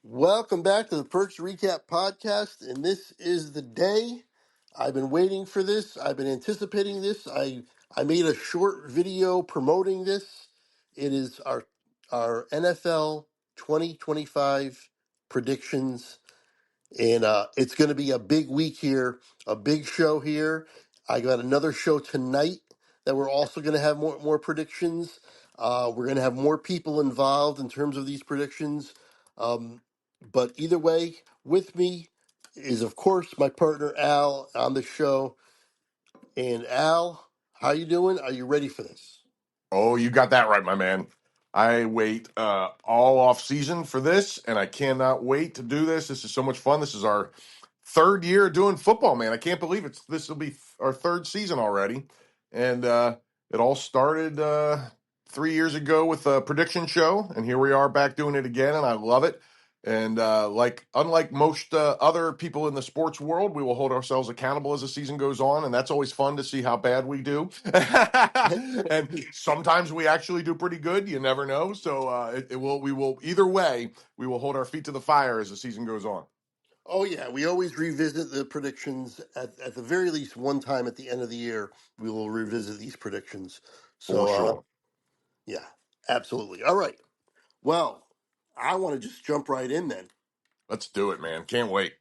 Welcome back to the Perks Recap Podcast, and this is the day. I've been waiting for this. I've been anticipating this. I made a short video promoting this. It is our NFL 2025 predictions, and it's going to be a big week here, a big show here. I got another show tonight that we're also going to have more predictions. We're going to have more people involved in terms of these predictions. But either way, with me is of course my partner Al on the show. And Al, how you doing? Are you ready for this? Oh, you got that right, my man. I wait all off season for this, and I cannot wait to do this. This is so much fun. This is our third year doing football, man. I can't believe it's this will be our third season already, and it all started 3 years ago with a prediction show, and here we are back doing it again, and I love it. And unlike most other people in the sports world, we will hold ourselves accountable as the season goes on, and that's always fun to see how bad we do. And sometimes we actually do pretty good. You never know. So we will either way, we will hold our feet to the fire as the season goes on. Oh yeah, we always revisit the predictions at the very least one time at the end of the year. We will revisit these predictions. For So sure. yeah, absolutely. All right. Well, I want to just jump right in then. Let's do it, man. Can't wait.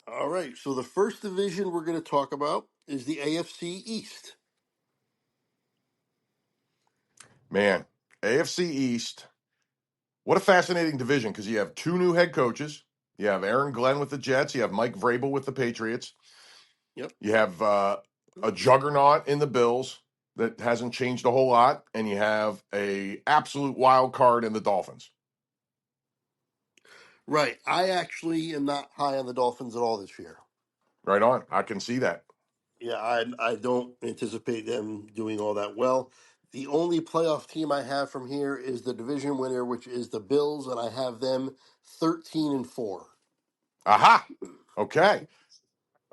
All right. So the first division we're going to talk about is the AFC East. Man, AFC East. What a fascinating division because you have two new head coaches. You have Aaron Glenn with the Jets. You have Mike Vrabel with the Patriots. Yep. You have a juggernaut in the Bills that hasn't changed a whole lot, and you have a absolute wild card in the Dolphins. Right. I actually am not high on the Dolphins at all this year. Right on. I can see that. Yeah, I don't anticipate them doing all that well. The only playoff team I have from here is the division winner, which is the Bills, and I have them 13-4. Aha. Okay.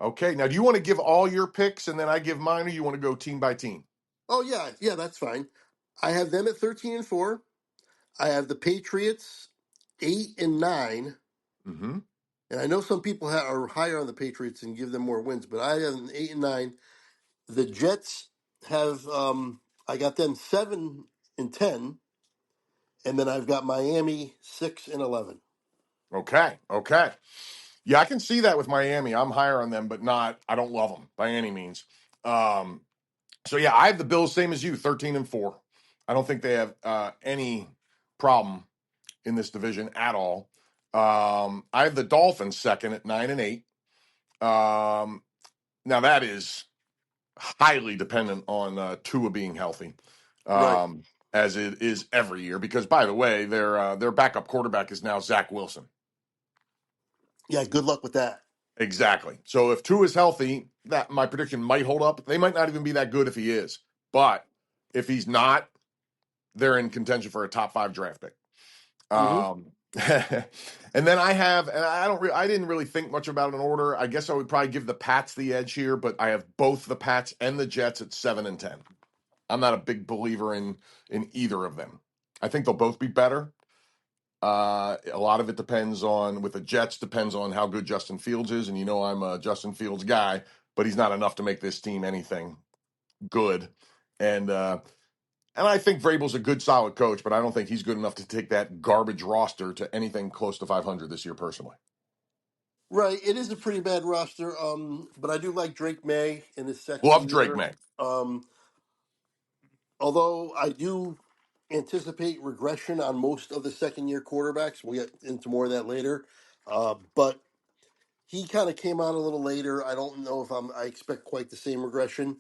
Okay. Now, do you want to give all your picks and then I give mine, or you want to go team by team? Oh yeah, yeah, that's fine. I have them at 13-4. I have the Patriots 8-9, Mm-hmm. and I know some people are higher on the Patriots and give them more wins, but I have them 8-9. The Jets have I got them 7-10, and then I've got Miami 6-11. Okay. Okay. Yeah, I can see that with Miami. I'm higher on them, but not. I don't love them by any means. Um, so yeah, I have the Bills same as you, 13-4. I don't think they have any problem in this division at all. I have the Dolphins second at 9-8. Now that is highly dependent on Tua being healthy, Right. um, as it is every year. Because by the way, their backup quarterback is now Zach Wilson. Yeah, good luck with that. Exactly. So if Tua is healthy, that my prediction might hold up. They might not even be that good if he is, but if he's not, they're in contention for a top 5 draft pick. Hmm. And then I have, and I didn't really think much about an order. I guess I would probably give the Pats the edge here, but I have both the Pats and the Jets at 7-10. I'm not a big believer in either of them. I think they'll both be better. A lot of it depends on with the Jets depends on how good Justin Fields is, and you know I'm a Justin Fields guy, but he's not enough to make this team anything good. And I think Vrabel's a good, solid coach, but I don't think he's good enough to take that garbage roster to anything close to 500 this year, personally. Right. It is a pretty bad roster, but I do like Drake May in his second Love Drake year. May. Um, although I do anticipate regression on most of the second year quarterbacks. We'll get into more of that later. But he kind of came on a little later. I don't know if I expect quite the same regression.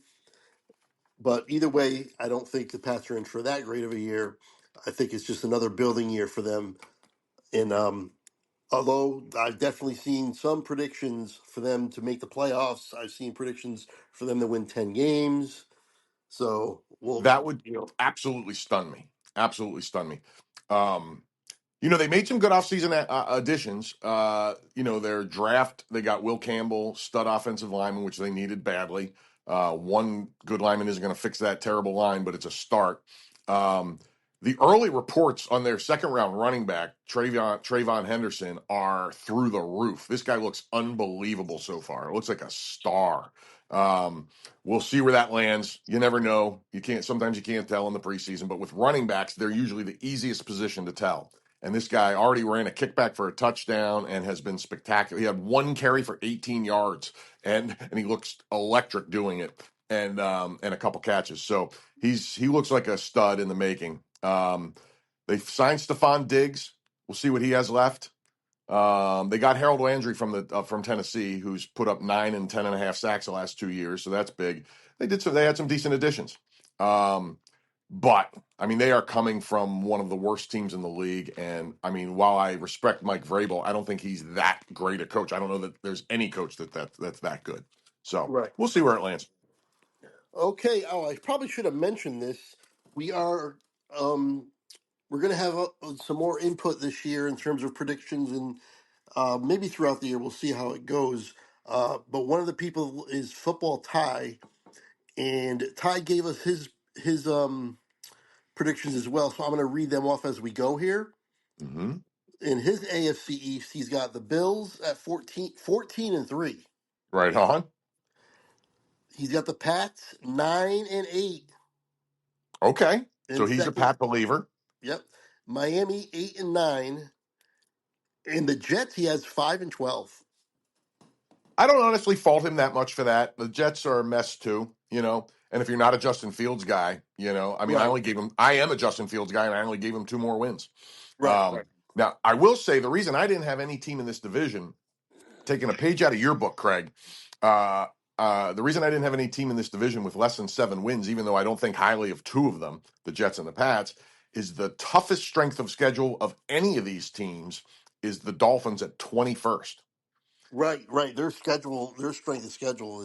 But either way, I don't think the Pats are in for that great of a year. I think it's just another building year for them. And although I've definitely seen some predictions for them to make the playoffs, I've seen predictions for them to win 10 games. So we'll, That would absolutely stun me. Absolutely stun me. Um, they made some good offseason additions. Their draft, they got Will Campbell, stud offensive lineman, which they needed badly. One good lineman isn't going to fix that terrible line, but it's a start. Um, The early reports on their second round running back, Trayvon Henderson, are through the roof. This guy looks unbelievable so far. It looks like a star. We'll see where that lands. You never know. Sometimes you can't tell in the preseason, but with running backs, they're usually the easiest position to tell. And this guy already ran a kickback for a touchdown and has been spectacular. He had one carry for 18 yards, and he looks electric doing it, and a couple catches. So he looks like a stud in the making. They signed Stephon Diggs. We'll see what he has left. They got Harold Landry from Tennessee, who's put up 9 and 10.5 sacks the last 2 years, so that's big. They had some decent additions. But I mean, they are coming from one of the worst teams in the league, and I mean, while I respect Mike Vrabel, I don't think he's that great a coach. I don't know that there's any coach that's that good. So Right. we'll see where it lands. Okay. Oh, I probably should have mentioned this. We are we're going to have some more input this year in terms of predictions, and maybe throughout the year we'll see how it goes. But one of the people is Football Ty, and Ty gave us his predictions as well. So I'm going to read them off as we go here. Hmm. In his AFC East, he's got the Bills at 14 and 3. Right on. He's got the Pats 9 and 8 Okay, in so he's a second. Pat believer. Yep. Miami 8 and 9, and the Jets he has 5 and 12. I don't honestly fault him that much for that. The Jets are a mess too, you know. And if you're not a Justin Fields guy, you know, I mean, Right, I am a Justin Fields guy, and I only gave him 2 more wins. right, right, Now, I will say the reason I didn't have any team in this division, taking a page out of your book, Craig, uh, the reason I didn't have any team in this division with less than 7 wins, even though I don't think highly of two of them, the Jets and the Pats, is the toughest strength of schedule of any of these teams is the Dolphins at 21st. right. Their strength of schedule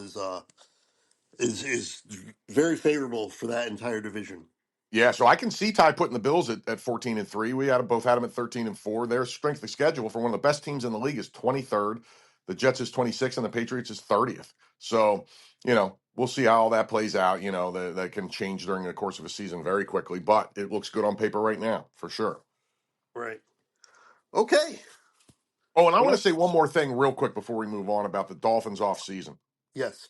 is very favorable for that entire division. Yeah, so I can see Ty putting the Bills at 14 and 3. Both had them at 13 and 4. Their strength of schedule for one of the best teams in the league is 23rd. The Jets is 26th, and the Patriots is 30th. So, we'll see how all that plays out. That can change during the course of a season very quickly, but it looks good on paper right now for sure. Right. Okay. Oh, and I want to Well, say one more thing real quick before we move on about the Dolphins off season, yes.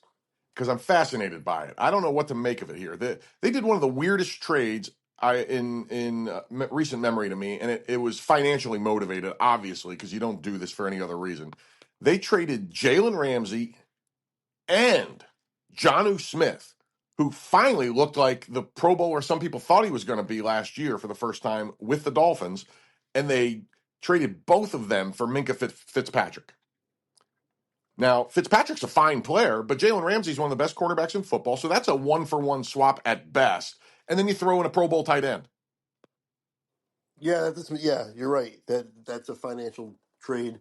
because I'm fascinated by it. I don't know what to make of it here. They did one of the weirdest trades in recent memory to me, and it was financially motivated, obviously, because you don't do this for any other reason. They traded Jalen Ramsey and Jonnu Smith, who finally looked like the Pro Bowler some people thought he was going to be last year for the first time with the Dolphins, and they traded both of them for Minka Fitzpatrick. Now, Fitzpatrick's a fine player, but Jalen Ramsey's one of the best quarterbacks in football, so that's a one-for-one swap at best. And then you throw in a Pro Bowl tight end. Yeah, you're right. That's a financial trade,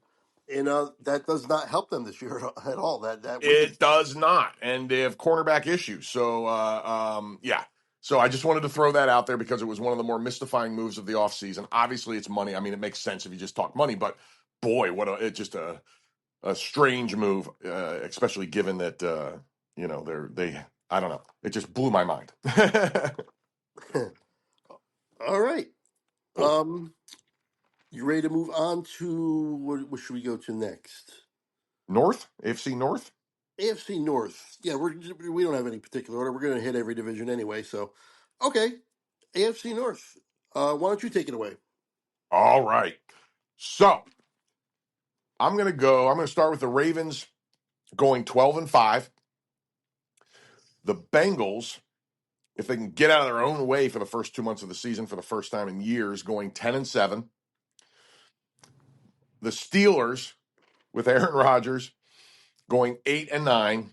and that does not help them this year at all. That It wouldn't. does not, and they have cornerback issues. So, yeah. So I just wanted to throw that out there because it was one of the more mystifying moves of the offseason. Obviously, it's money. I mean, it makes sense if you just talk money, but boy, it's just a strange move, especially given that I don't know. It just blew my mind. All right. Cool. You ready to move on to what should we go to next? North, AFC North. AFC North. Yeah, we don't have any particular order. We're going to hit every division anyway. So, okay, AFC North. Why don't you take it away? All right. So I'm gonna start with the Ravens going 12-5. The Bengals, if they can get out of their own way for the first 2 months of the season for the first time in years, going 10-7. The Steelers with Aaron Rodgers going 8-9.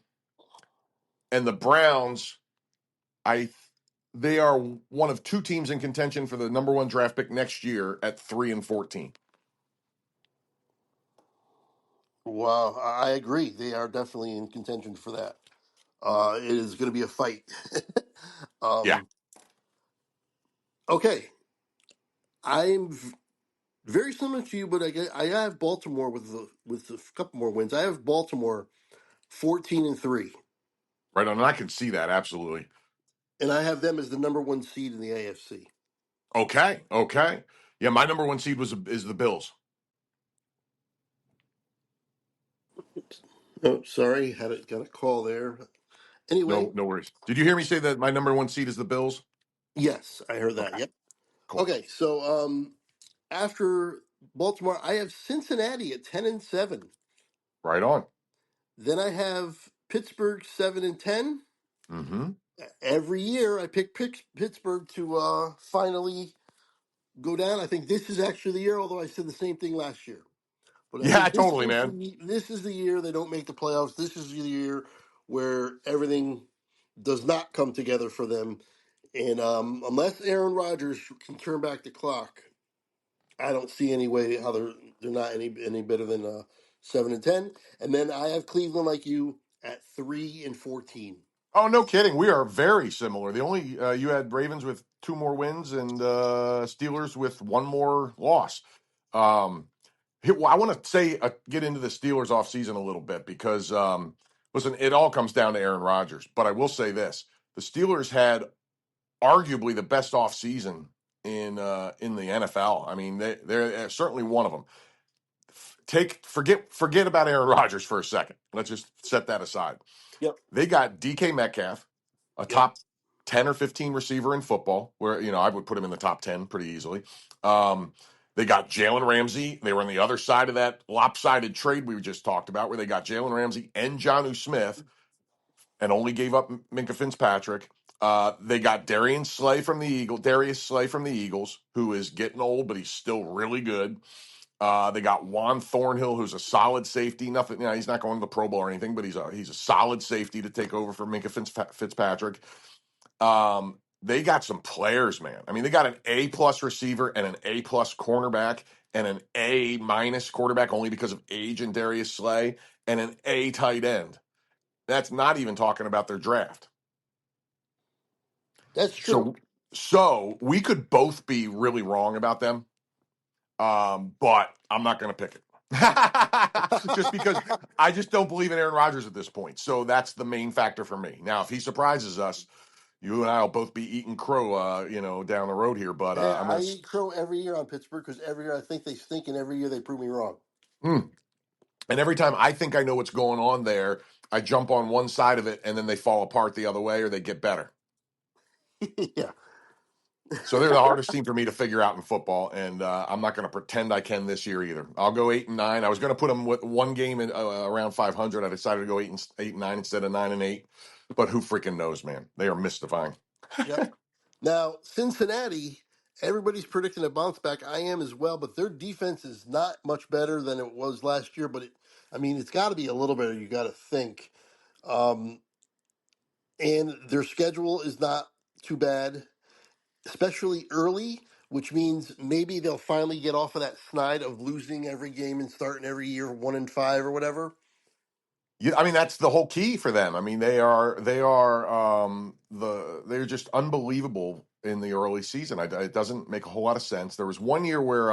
And the Browns, I they are one of two teams in contention for the number one draft pick next year at 3-14. Wow, I agree. They are definitely in contention for that. It is going to be a fight. Yeah. um, okay, I'm very similar to you, but I have Baltimore with a couple more wins. I have Baltimore 14 and 3, Right on. And I can see that absolutely. and I have them as the number one seed in the AFC. Okay, okay. Yeah, my number one seed is the Bills. Oh, sorry, got a call there. No, Anyway, no worries. Did you hear me say that my number one seed is the Bills? yes, I heard that. Okay, Yep. cool. Okay, so after Baltimore, I have Cincinnati at 10-7. Right on. Then I have Pittsburgh 7-10. Mm-hmm. Every year, I pick Pittsburgh to finally go down. I think this is actually the year, although I said the same thing last year. But I Yeah, think totally, man. this is the year they don't make the playoffs. This is the year where everything does not come together for them. And unless Aaron Rodgers can turn back the clock, I don't see any way how they're not any better than 7-10. And then I have Cleveland like you at 3-14. Oh, no kidding. We are very similar. The only you had Ravens with two more wins and Steelers with one more loss. Um, well, I want to say get into the Steelers offseason a little bit because listen, it all comes down to Aaron Rodgers. But I will say this: the Steelers had arguably the best offseason in the NFL. I mean, they're certainly one of them. Forget about Aaron Rodgers for a second. Let's just set that aside. Yep, They got DK Metcalf, a yep, top 10 or 15 receiver in football, where, I would put him in the top 10 pretty easily. Um, they got Jalen Ramsey. They were on the other side of that lopsided trade we just talked about, where they got Jalen Ramsey and Jonnu Smith and only gave up Minka Fitzpatrick. They got Darius Slay from the Eagles, who is getting old, but he's still really good. They got Juan Thornhill, who's a solid safety. Nothing, he's not going to the Pro Bowl or anything, but he's a solid safety to take over for Minka Fitzpatrick. They got some players, man. I mean, they got an A plus receiver and an A plus cornerback and an A minus quarterback only because of age and Darius Slay and an A tight end. That's not even talking about their draft. that's true. So, so we could both be really wrong about them. But I'm not going to pick it just because I just don't believe in Aaron Rodgers at this point. So that's the main factor for me. Now, if he surprises us, you and I will both be eating crow, down the road here. But Hey, I'm I going to. eat crow every year on Pittsburgh because every year I think they stink, and every year they prove me wrong. And every time I think I know what's going on there, I jump on one side of it, and then they fall apart the other way, or they get better. Yeah. So they're the hardest team for me to figure out in football, and I'm not going to pretend I can this year either. I'll go 8-9. I was going to put them with one game in around 500. I decided to go 8-9 instead of 9-8. But who freaking knows, man? They are mystifying. Yep. Now, Cincinnati, everybody's predicting a bounce back. I am as well, but their defense is not much better than it was last year. But I mean, it's got to be a little better. You got to think, um, and their schedule is not too bad, especially early, which means maybe they'll finally get off of that snide of losing every game and starting every year 1-5 or whatever. Yeah, I mean that's the whole key for them. I mean they're just unbelievable in the early season. It doesn't make a whole lot of sense. There was one year where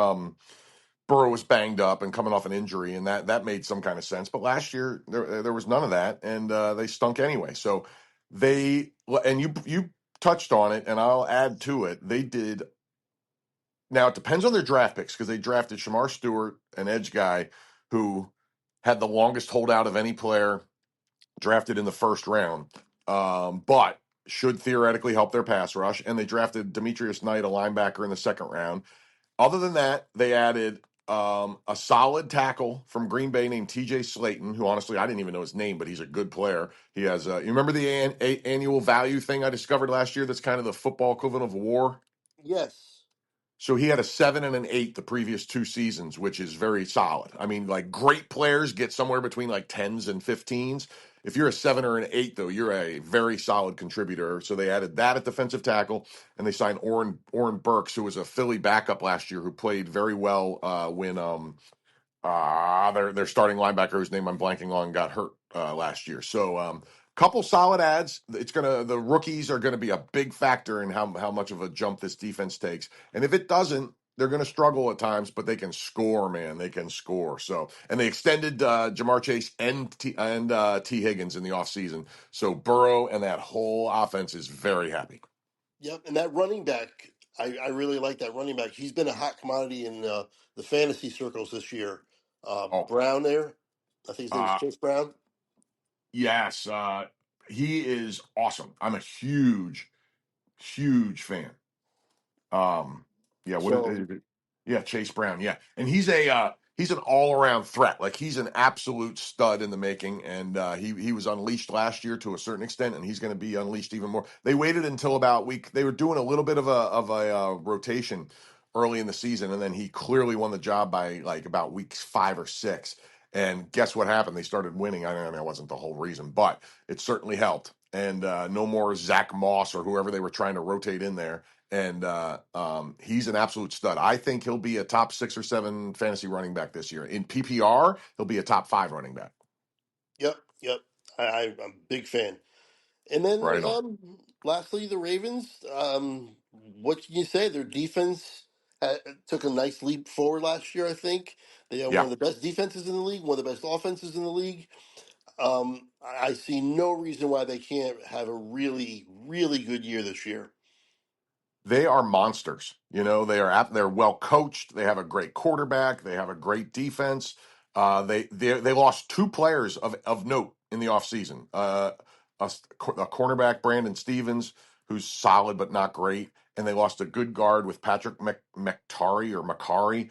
Burrow was banged up and coming off an injury, and that made some kind of sense. But last year there was none of that, and they stunk anyway. So they and you touched on it, and I'll add to it. They did. Now it depends on their draft picks because they drafted Shamar Stewart, an edge guy who had the longest holdout of any player drafted in the first round, but should theoretically help their pass rush. And they drafted Demetrius Knight, a linebacker, in the second round. Other than that, they added a solid tackle from Green Bay named TJ Slayton, who honestly I didn't even know his name, but he's a good player. He has, you remember the annual value thing I discovered last year? That's kind of the football equivalent of WAR. Yes. So he had a 7 and an 8 the previous two seasons, which is very solid. I mean, like great players get somewhere between like 10s and 15s. If you're a 7 or an 8, though, you're a very solid contributor. So they added that at defensive tackle, and they signed Oren Burks, who was a Philly backup last year, who played very well when their starting linebacker, whose name I'm blanking on, got hurt last year. So couple solid ads. The rookies are gonna be a big factor in how much of a jump this defense takes. And if it doesn't, they're gonna struggle at times, but they can score, man. They can score. So and they extended Jamar Chase and T Higgins in the offseason. So Burrow and that whole offense is very happy. Yep. And that running back, I really like that running back. He's been a hot commodity in the fantasy circles this year. Oh, Brown there, I think his name is uh, Chase Brown. yes, he is awesome. I'm a huge, huge fan. Um, yeah, what is So, it? Yeah, Chase Brown. Yeah, and he's an all around threat. Like he's an absolute stud in the making, and he was unleashed last year to a certain extent, and he's going to be unleashed even more. They waited until about week. They were doing a little bit of a rotation early in the season, and then he clearly won the job by like about weeks 5 or 6. And guess what happened? They started winning. I mean, that wasn't the whole reason, but it certainly helped. And no more Zach Moss or whoever they were trying to rotate in there, and he's an absolute stud. I think he'll be a top 6 or 7 fantasy running back this year. In PPR, he'll be a top 5 running back. yep, yep. I'm a big fan. And then, Right on. lastly, the Ravens. What can you say? Their defense took a nice leap forward last year. I think they are one Yeah. of the best defenses in the league, one of the best offenses in the league. I see no reason why they can't have a really, really good year this year. They are monsters. You know, they're well coached. They have a great quarterback. They have a great defense. They lost 2 players of note in the offseason. A cornerback, Brandon Stevens, who's solid but not great, and they lost a good guard with Patrick McTari or Macari.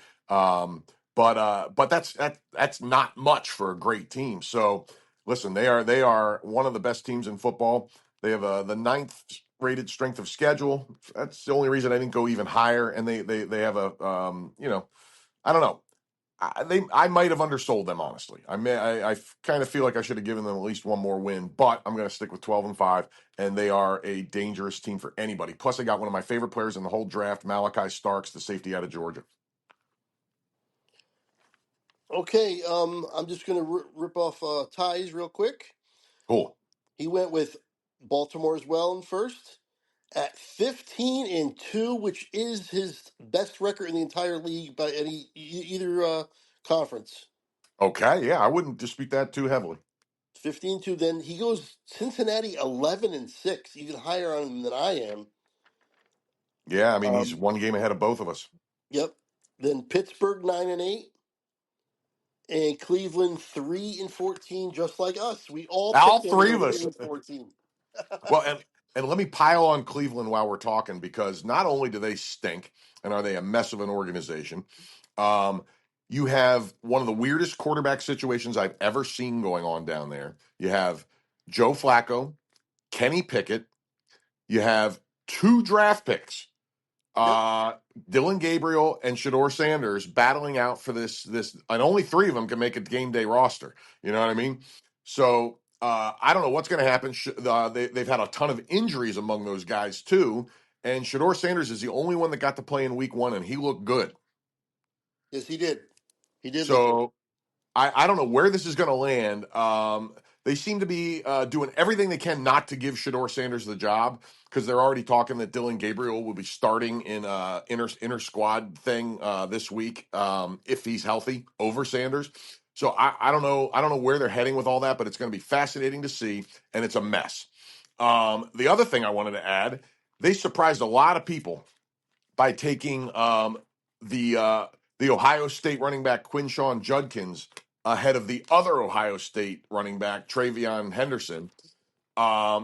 But that's not much for a great team. So listen, they are one of the best teams in football. They have the ninth rated strength of schedule. That's the only reason I didn't go even higher. And they have a I don't know. I might have undersold them honestly. I kind of feel like I should have given them at least one more win, but I'm going to stick with 12-5, and they are a dangerous team for anybody. Plus, I got one of my favorite players in the whole draft, Malachi Starks, the safety out of Georgia. Okay, I'm just going to rip off ties real quick. Cool. He went with Baltimore as well in first at 15-2, which is his best record in the entire league by either conference. Okay, yeah, I wouldn't dispute that too heavily. 15-2. Then he goes Cincinnati 11-6, even higher on him than I am. Yeah, I mean he's Um, one game ahead of both of us. yep. Then Pittsburgh 9-8. And Cleveland 3-14, just like us. We all All picked them to three go of us. 3-14. Well, and let me pile on Cleveland while we're talking because not only do they stink and are they a mess of an organization, um, you have one of the weirdest quarterback situations I've ever seen going on down there. You have Joe Flacco, Kenny Pickett. You have 2 draft picks, Yep. uh, Dylan Gabriel and Shador Sanders battling out for this, and only 3 of them can make a game day roster. You know what I mean? So I don't know what's going to happen. They've had a ton of injuries among those guys too, and Shador Sanders is the only one that got to play in week 1, and he looked good. Yes, he did. He did look good. So I don't know where this is going to land. They seem to be doing everything they can not to give Shador Sanders the job because they're already talking that Dylan Gabriel will be starting in inter squad thing this week if he's healthy over Sanders. So I don't know. I don't know where they're heading with all that, but it's going to be fascinating to see, and it's a mess. The other thing I wanted to add, they surprised a lot of people by taking the uh, the Ohio State running back Quinshawn Judkins ahead of the other Ohio State running back Travion Henderson.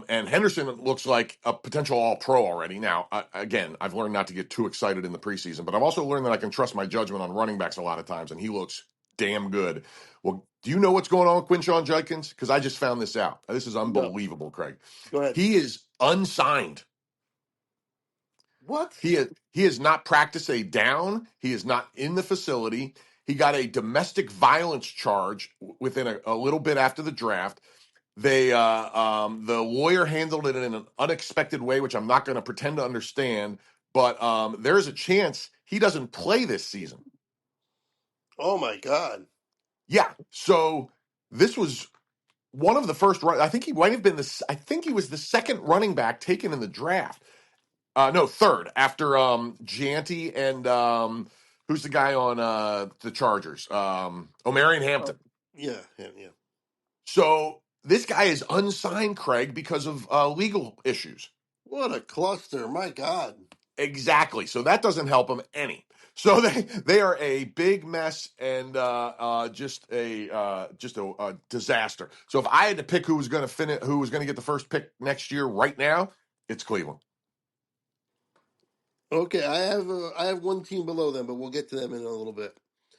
And Henderson looks like a potential All Pro already. Now, again, I've learned not to get too excited in the preseason, but I've also learned that I can trust my judgment on running backs a lot of times, and he looks damn good. Well, do you know what's going on with Quinshawn Judkins? Because I just found this out. This is No. unbelievable, Craig. Go ahead. He is unsigned. What? He has not practiced a down. He is not in the facility. He got a domestic violence charge within a little bit after the draft. The lawyer handled it in an unexpected way, which I'm not going to pretend to understand. But there's a chance he doesn't play this season. Oh, my God. Yeah. So this was one of the first. I think he might have been the. I think he was the second running back taken in the draft. No, third after Gianti and who's the guy on the Chargers? Omarion Oh, Hampton. yeah, yeah, yeah. So this guy is unsigned, Craig, because of legal issues. What a cluster. My God. Exactly. So that doesn't help them any. So they are a big mess and just a disaster. So if I had to pick who was going to finish, who was going to get the first pick next year, right now, it's Cleveland. Okay, I have one team below them, but we'll get to them in a little bit.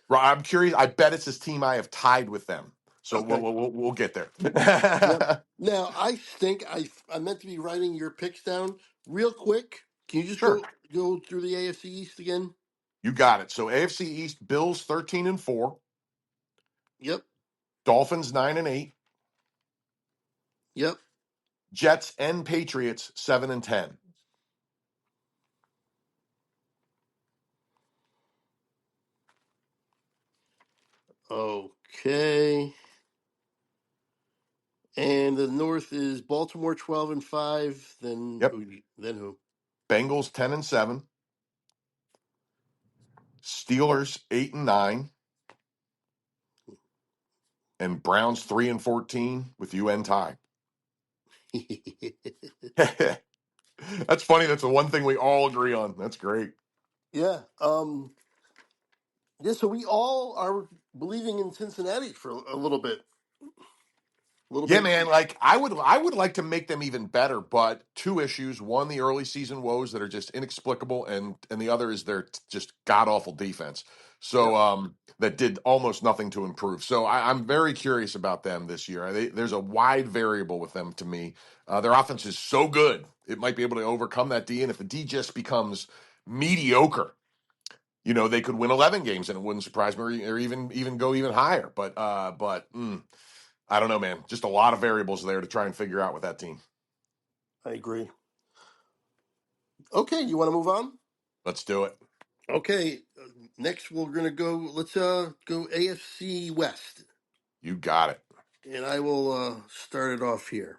Right, I'm curious. I bet it's this team I have tied with them. So we'll Okay. we'll, we'll get there. Yep. Now I think I meant to be writing your picks down real quick. Can you just Sure, go through the AFC East again? you got it. So AFC East: Bills 13-4, Yep. Dolphins 9-8, Yep. Jets and Patriots 7-10. Okay. And the North is Baltimore 12-5. Then Yep. who? Then who? Bengals 10-7, Steelers 8-9, and Browns 3-14 with UN tie. That's funny. That's the one thing we all agree on. That's great. Yeah. Yeah. So we all are believing in Cincinnati for a little bit. A little Yeah, bit. man. Like I would like to make them even better, but two issues: one, the early season woes that are just inexplicable, and the other is their just god awful defense. So Yep. that did almost nothing to improve. So I'm very curious about them this year. There's a wide variable with them to me. Their offense is so good; it might be able to overcome that D. And if the D just becomes mediocre, they could win 11 games, and it wouldn't surprise me, or even go even higher. But I don't know, man. Just a lot of variables there to try and figure out with that team. I agree. Okay. You want to move on? Let's do it. Okay. Next, we're gonna go. Let's go AFC West, You got it. and I will start it off here.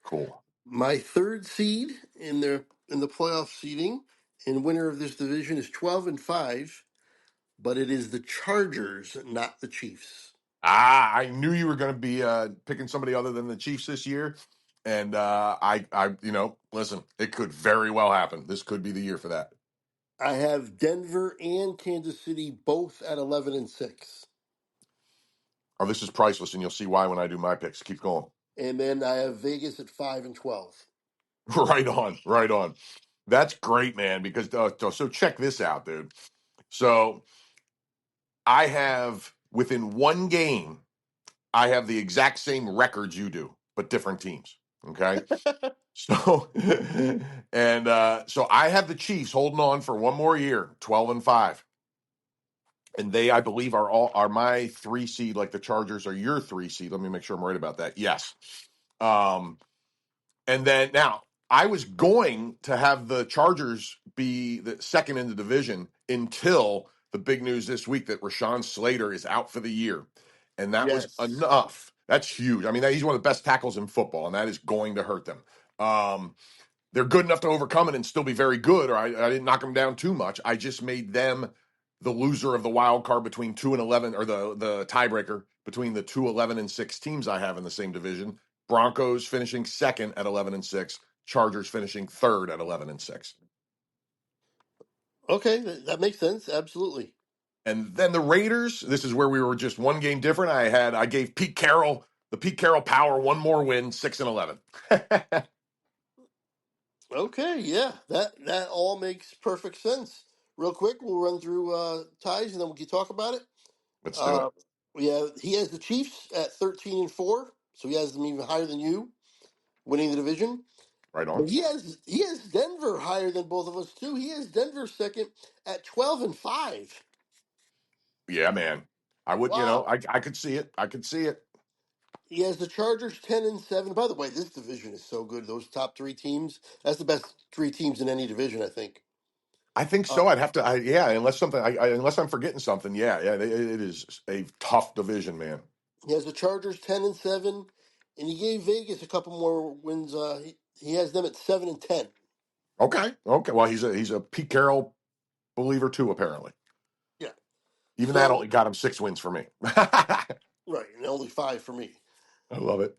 Cool. My third seed in the playoff seeding and winner of this division is 12-5, but it is the Chargers, not the Chiefs. I knew you were going to be picking somebody other than the Chiefs this year, and listen, it could very well happen. This could be the year for that. I have Denver and Kansas City both at 11-6, Oh, this is priceless, and you'll see why when I do my picks. Keep going. and then I have Vegas at 5-12. Right on, right on. That's great, man. Because so check this out, dude. So I have within one game, I have the exact same records you do, but different teams. Okay. So so I have the Chiefs holding on for one more year, 12-5. And they, I believe, are my 3 seed, like the Chargers are your 3 seed. Let me make sure I'm right about that. Yes. Um, and then now I was going to have the Chargers be the second in the division until the big news this week that Rashawn Slater is out for the year. And that was Yes, enough. That's huge. I mean, he's one of the best tackles in football, and that is going to hurt them. They're good enough to overcome it and still be very good, or I didn't knock them down too much. I just made them the loser of the wild card between 2 and 11, or the tiebreaker between the 2 11-6 teams I have in the same division. Broncos finishing second at 11-6, Chargers finishing third at 11-6. okay, that makes sense. Absolutely. And then the Raiders, this is where we were just one game different. I gave the Pete Carroll power, one more win, 6-11. Okay, yeah, that all makes perfect sense. Real quick, we'll run through ties, and then we can talk about it. Let's do Uh, it. he has the Chiefs at 13-4, so he has them even higher than you, winning the division. Right on. But he has Denver higher than both of us too. He has Denver second at 12-5. Yeah, man. I would, Wow. I could see it. I could see it. He has the Chargers 10-7. By the way, this division is so good. Those top three teams, that's the best three teams in any division, I think. I think Uh, so. I'd have to, yeah, unless I'm forgetting something. Yeah, yeah, it is a tough division, man. he has the Chargers 10-7, and he gave Vegas a couple more wins. He has them at 7-10. Okay, okay. Well, he's a Pete Carroll believer too, apparently. Yeah. Even that So only got him 6 wins for me. I right, and only five for me. love it.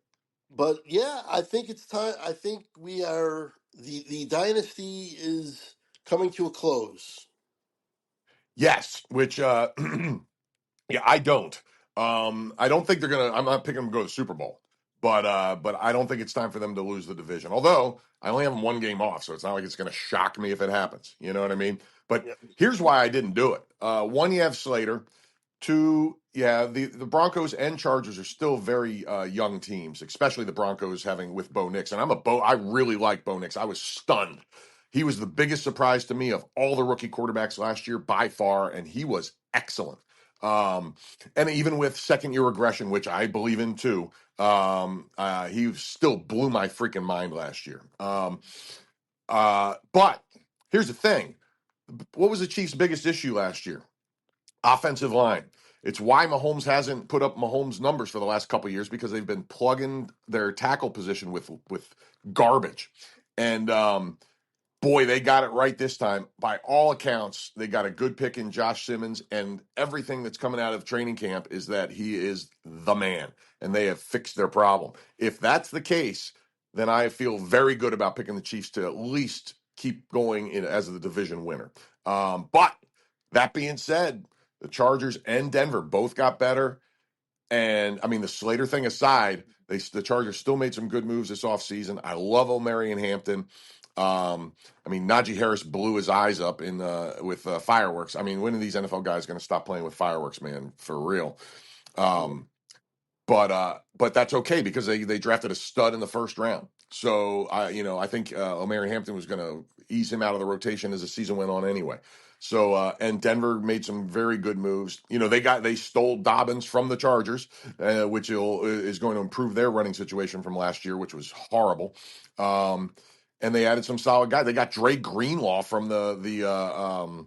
But yeah, I think it's time. I think we are the dynasty is. coming to a close. Yes, which yeah, I don't. I don't think they're gonna. I'm not picking them to go to the Super Bowl, but I don't think it's time for them to lose the division. Although I only have them one game off, so it's not like it's gonna shock me if it happens. You know what I mean? But Yep. here's why I didn't do it. One, you have Slater. Two, yeah, the Broncos and Chargers are still very young teams, especially the Broncos having with Bo Nix. And I really like Bo Nix. I was stunned. He was the biggest surprise to me of all the rookie quarterbacks last year by far, and he was excellent. Um, and even with second year regression, which I believe in too, he still blew my freaking mind last year. But here's the thing: what was the Chiefs' biggest issue last year? Offensive line. It's why Mahomes hasn't put up Mahomes numbers for the last couple of years because they've been plugging their tackle position with garbage. And boy, they got it right this time. By all accounts, they got a good pick in Josh Simmons, and everything that's coming out of training camp is that he is the man, and they have fixed their problem. If that's the case, then I feel very good about picking the Chiefs to at least keep going in as the division winner. But that being said, the Chargers and Denver both got better. And I mean, the Slater thing aside, the Chargers still made some good moves this offseason. I love O'Marion Hampton. I mean, Najee Harris blew his eyes up in with fireworks. I mean, when are these NFL guys going to stop playing with fireworks, man? For real. Um, but that's okay because they drafted a stud in the first round. So I think O'Marion Hampton was going to ease him out of the rotation as the season went on anyway. So and Denver made some very good moves. They stole Dobbins from the Chargers, which is going to improve their running situation from last year, which was horrible. And they added some solid guys. They got Dre Greenlaw from the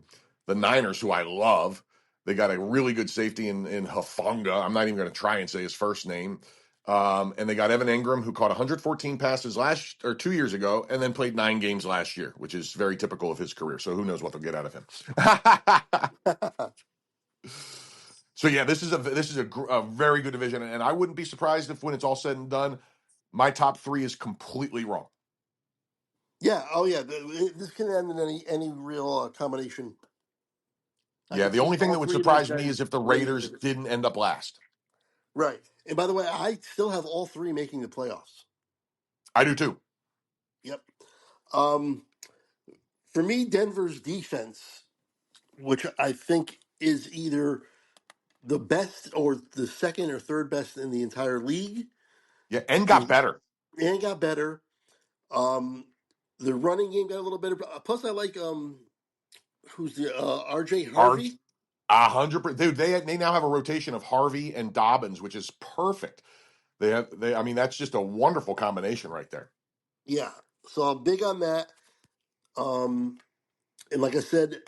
Niners, who I love. They got a really good safety in Hufanga. I'm not even going to try and say his first name. And they got Evan Ingram, who caught 114 passes 2 years ago, and then played 9 games last year, which is very typical of his career. So who knows what they'll get out of him? So yeah, this is a very good division, and I wouldn't be surprised if when it's all said and done, my top three is completely wrong. Yeah. Oh, yeah. This can end in any real combination. I Yeah, could the see only thing all that would three of those surprise me guys is if the winning the Raiders division. didn't end up last. Right. And by the way, I still have all three making the playoffs. I do too. Yep. Um, for me, Denver's defense, which I think is either the best or the second or third best in the entire league, Yeah, and got is better. and got better. Um, the running game got a little better. Plus, I like who's the RJ Our Harvey. 100%, dude. They now have a rotation of Harvey and Dobbins, which is perfect. I mean, that's just a wonderful combination right there. Yeah, so I'm big on that. Um, and like I said,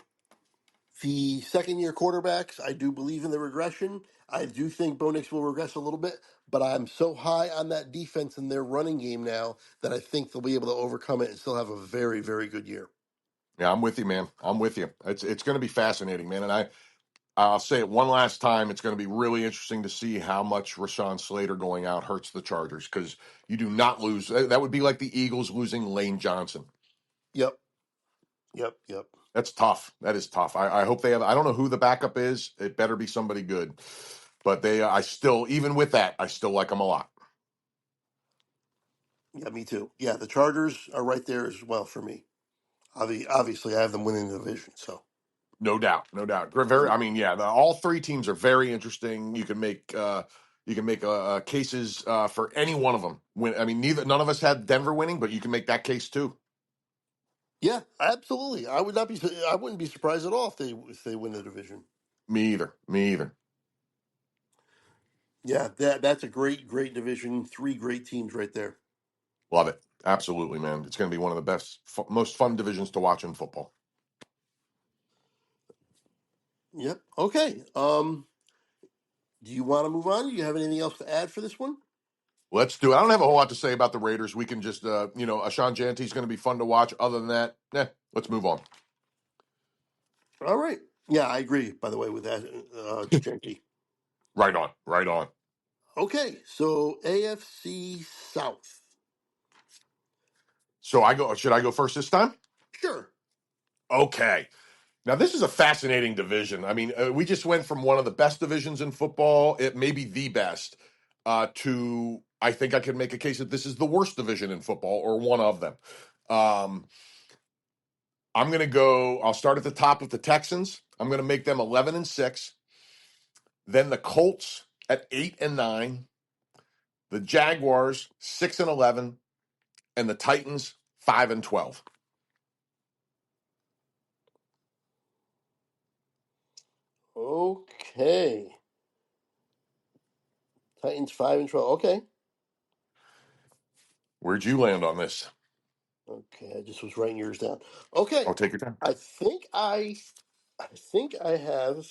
the second year quarterbacks, I do believe in the regression. I do think Bo Nix will regress a little bit, but I'm so high on that defense and their running game now that I think they'll be able to overcome it and still have a very, very good year. Yeah, I'm with you, man. I'm with you. It's going to be fascinating, man. And I'll say it one last time. It's going to be really interesting to see how much Rashawn Slater going out hurts the Chargers because you do not lose. That would be like the Eagles losing Lane Johnson. Yep, yep. That's tough. That is tough. I hope they have. I don't know who the backup is. It better be somebody good. But I still, even with that, I still like them a lot. Yeah, me too. Yeah, the Chargers are right there as well for me. Obviously, I have them winning the division. So, No doubt, no doubt. Very. I mean, yeah. All three teams are very interesting. You can make cases for any one of them. I mean, none of us had Denver winning, but you can make that case too. yeah, absolutely. I would not be. I wouldn't be surprised at all if they win the division. Me either. Me either. Yeah, that's a great division. Three great teams right there. Love it. Absolutely, man. It's going to be one of the best, most fun divisions to watch in football. Yep. Okay. Do you want to move on? Do you have anything else to add for this one? Let's do it. I don't have a whole lot to say about the Raiders. We can just, Ashawn Janty's going to be fun to watch. Other than that, let's move on. All right. Yeah, I agree. By the way, with that, Genty. Right on. Right on. Okay, so AFC South. So I go. Should I go first this time? Sure. Okay. Now, this is a fascinating division. I mean, we just went from one of the best divisions in football, it may be the best, to I think I could make a case that this is the worst division in football or one of them. Um, I'm going to go, I'll start at the top with the Texans. I'm going to make them 11-6. Then the Colts at 8-9, the Jaguars 6-11, and the Titans 5-12. Okay. Titans 5-12. Okay. Where'd you land on this? Okay. I just was writing yours down. Okay. Oh, take your time. I think I have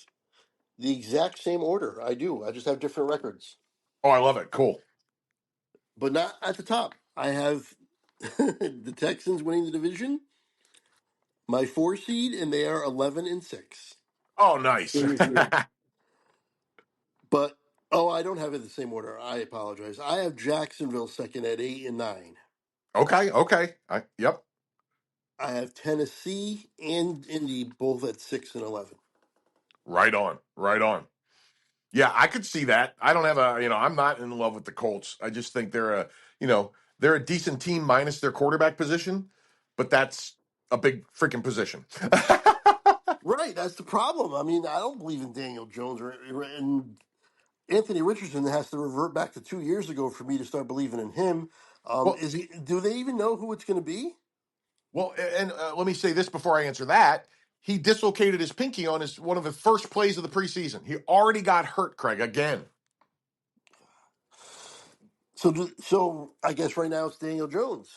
the exact same order. I do. I just have different records, Oh, I love it. Cool. but not at the top. I have the Texans winning the division, my 4 seed, and they are 11-6. Oh, nice. But I don't have it in the same order. I apologize. I have Jacksonville second at 8-9. Okay. Yep. I have Tennessee and Indy both at 6-11. Right on. Right on. Yeah, I could see that. I don't have I'm not in love with the Colts. I just think they're a decent team minus their quarterback position, but that's a big freaking position. Right, that's the problem. I mean, I don't believe in Daniel Jones and Anthony Richardson has to revert back to 2 years ago for me to start believing in him. well, Is he? Do they even know who it's going to be? and let me say this before I answer that. He dislocated his pinky on his one of the first plays of the preseason. He already got hurt, Craig, again. So I guess right now it's Daniel Jones.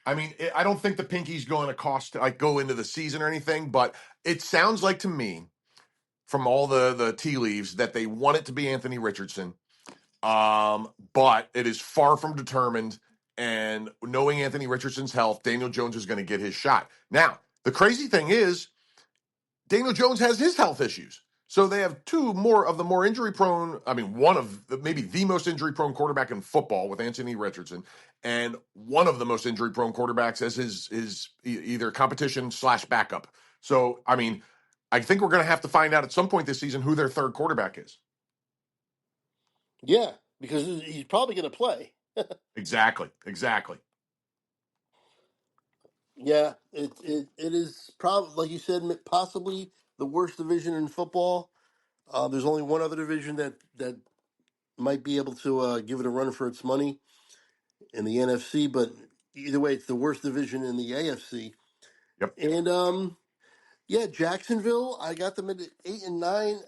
I mean, I don't think the pinky's going to cost like go into the season or anything, but it sounds like to me from all the tea leaves that they want it to be Anthony Richardson. But it is far from determined. And knowing Anthony Richardson's health, Daniel Jones is going to get his shot. Now, the crazy thing is, Daniel Jones has his health issues. So they have two more of the more injury prone, I mean, one of maybe the most injury prone quarterback in football with Anthony Richardson, and one of the most injury prone quarterbacks as his either competition slash backup. So, I mean, I think we're going to have to find out at some point this season who their third quarterback is. Yeah, because he's probably going to play. Exactly. Yeah, it is probably like you said, possibly the worst division in football. There's only one other division that might be able to give it a run for its money in the NFC, but either way, it's the worst division in the AFC. Yep. And yeah, Jacksonville, I got them at 8-9.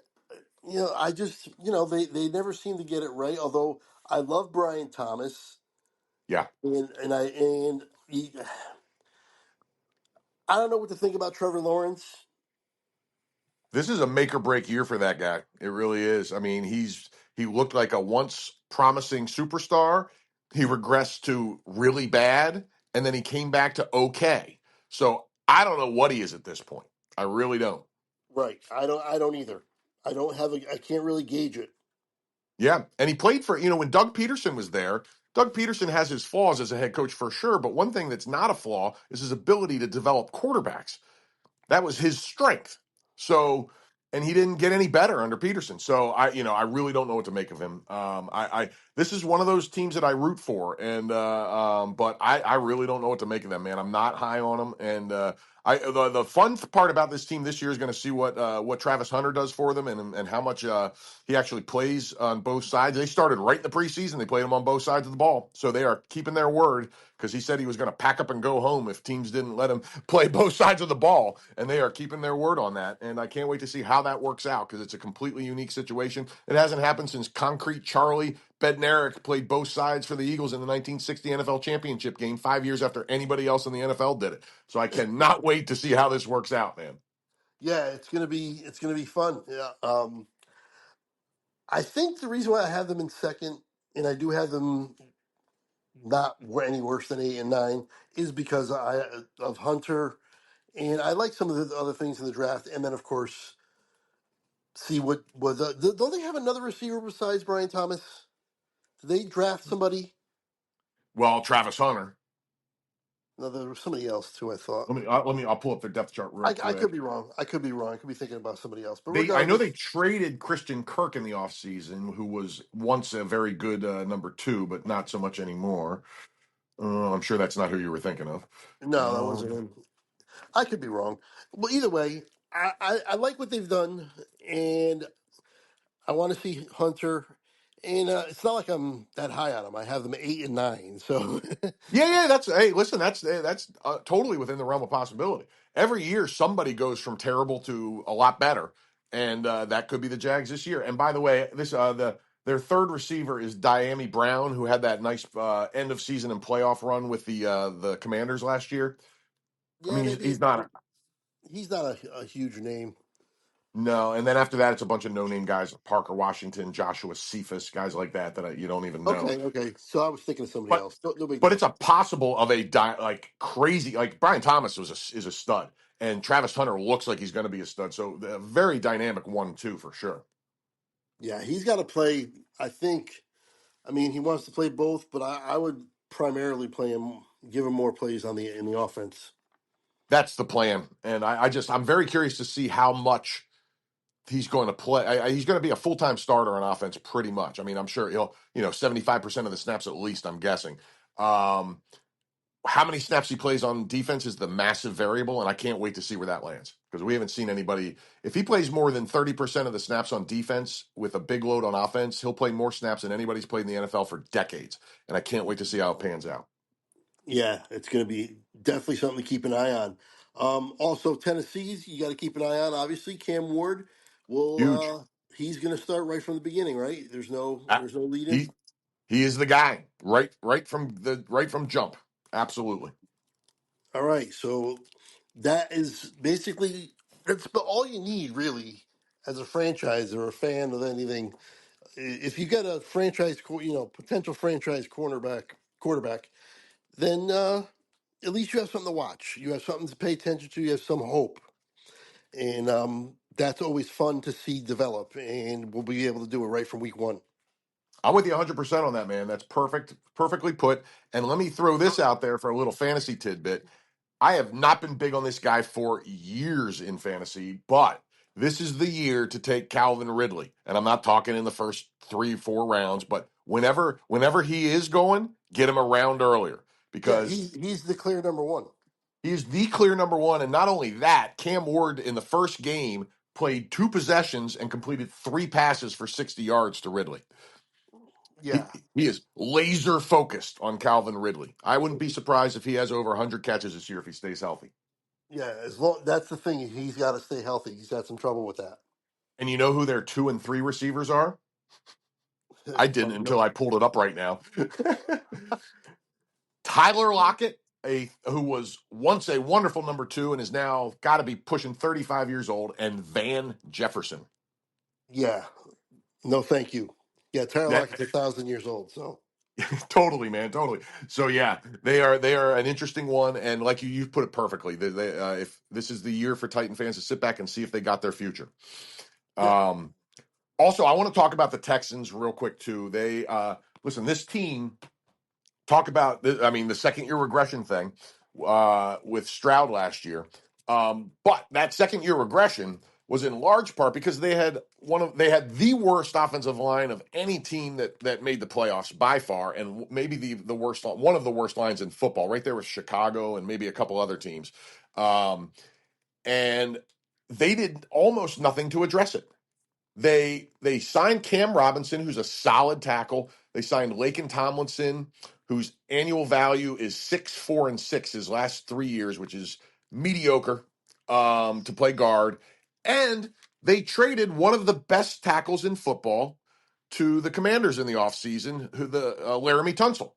I just they never seem to get it right. Although I love Brian Thomas, Yeah. and I don't know what to think about Trevor Lawrence. This is a make or break year for that guy. It really is. I mean, he looked like a once promising superstar. He regressed to really bad, and then he came back to okay. So I don't know what he is at this point. I really don't. Right. I don't either. I can't really gauge it. Yeah. And he played for, when Doug Peterson was there, Doug Peterson has his flaws as a head coach for sure, but one thing that's not a flaw is his ability to develop quarterbacks. That was his strength. So, and he didn't get any better under Peterson. So I really don't know what to make of him. This is one of those teams that I root for, and but I really don't know what to make of them, man. I'm not high on them, and the fun part about this team this year is going to see what Travis Hunter does for them, and how much he actually plays on both sides. They started right in the preseason; they played him on both sides of the ball, so they are keeping their word because he said he was going to pack up and go home if teams didn't let him play both sides of the ball, and they are keeping their word on that. And I can't wait to see how that works out because it's a completely unique situation. It hasn't happened since Concrete Charlie Bednarik played both sides for the Eagles in the 1960 NFL Championship game 5 years after anybody else in the NFL did it. So I cannot wait to see how this works out, man. Yeah, it's gonna be fun. Yeah. I think the reason why I have them in second, and I do have them not any worse than 8-9, is because I of Hunter, and I like some of the other things in the draft, and then of course see what was. Don't they have another receiver besides Brian Thomas? Did they draft somebody? Well, Travis Hunter. No, there was somebody else too. I thought. I'll pull up their depth chart real I could quick. be wrong. I could be wrong. I could be thinking about somebody else. But I know they regardless, traded Christian Kirk in the offseason, who was once a very good number two, but not so much anymore. I'm sure that's not who you were thinking of. no, that wasn't Um, him. I could be wrong. Well, either way, I like what they've done, and I want to see Hunter. And it's not like I'm that high on them. I have them 8 and 9. So yeah. That's hey, listen, that's totally within the realm of possibility. Every year, somebody goes from terrible to a lot better, and that could be the Jags this year. And by the way, their third receiver is Diami Brown, who had that nice end of season and playoff run with the Commanders last year. I yeah, mean, they he's did. not. He's not a huge name. No, and then after that, it's a bunch of no-name guys: Parker Washington, Joshua Cephas, guys like that you don't even know. Okay. So I was thinking of somebody But else. No, no big but it's deal. a possible of like crazy. Like Brian Thomas is a stud, and Travis Hunter looks like he's going to be a stud. So a very dynamic 1-2 for sure. Yeah, he's got to play. I think. I mean, he wants to play both, but I would primarily play him, give him more plays on the in the offense. That's the plan, and I'm very curious to see how much he's going to play. He's going to be a full time starter on offense, pretty much. I mean, I'm sure he'll 75% of the snaps at least. I'm guessing. Um, how many snaps he plays on defense is the massive variable, and I can't wait to see where that lands because we haven't seen anybody. If he plays more than 30% of the snaps on defense with a big load on offense, he'll play more snaps than anybody's played in the NFL for decades, and I can't wait to see how it pans out. Yeah, it's going to be definitely something to keep an eye on. Also, Tennessee's you got to keep an eye on. Obviously, Cam Ward will. Huge. He's going to start right from the beginning, right? Uh, There's no lead in. He he is the guy right from jump. Absolutely. All right, so that is basically that's all you need really as a franchise or a fan of anything. If you got a potential franchise quarterback, then at least you have something to watch. You have something to pay attention to. You have some hope, and that's always fun to see develop. And we'll be able to do it right from week one. I'm with you 100% on that, man. That's perfectly put. And let me throw this out there for a little fantasy tidbit. I have not been big on this guy for years in fantasy, but this is the year to take Calvin Ridley. And I'm not talking in the first 3-4 rounds, but whenever he is going, get him around earlier Yeah, because he's the clear number one. he's the clear number one. And not only that, Cam Ward in the first game played 2 possessions and completed 3 passes for 60 yards to Ridley. He, Yeah, he is laser focused on Calvin Ridley. I wouldn't be surprised if he has over 100 catches this year if he stays healthy. yeah. As long that's the thing, he's got to stay healthy. He's got some trouble with that. And you know who their 2 and 3 receivers are? I didn't From until I pulled it up right now. Tyler Lockett, who was once a wonderful number two and is now got to be pushing 35 years old, and Van Jefferson. yeah, no, thank you. Yeah, Tyler That Lockett's 1,000 years old. So totally, man, totally. So yeah, they are an interesting one, and like you put it perfectly. If this is the year for Titan fans to sit back and see if they got their future. yeah, Um, Also, I want to talk about the Texans real quick too. They listen. This team talk about. I mean, the second year regression thing with Stroud last year. But that second year regression was in large part because they had the worst offensive line of any team that made the playoffs by far, and maybe the worst one of the worst lines in football, right there with Chicago and maybe a couple other teams. And they did almost nothing to address it. They signed Cam Robinson, who's a solid tackle. They signed Laken Tomlinson, whose annual value is 6, 4, and 6 his last 3 years, which is mediocre to play guard. And they traded one of the best tackles in football to the Commanders in the offseason, who the Laramie Tunsil.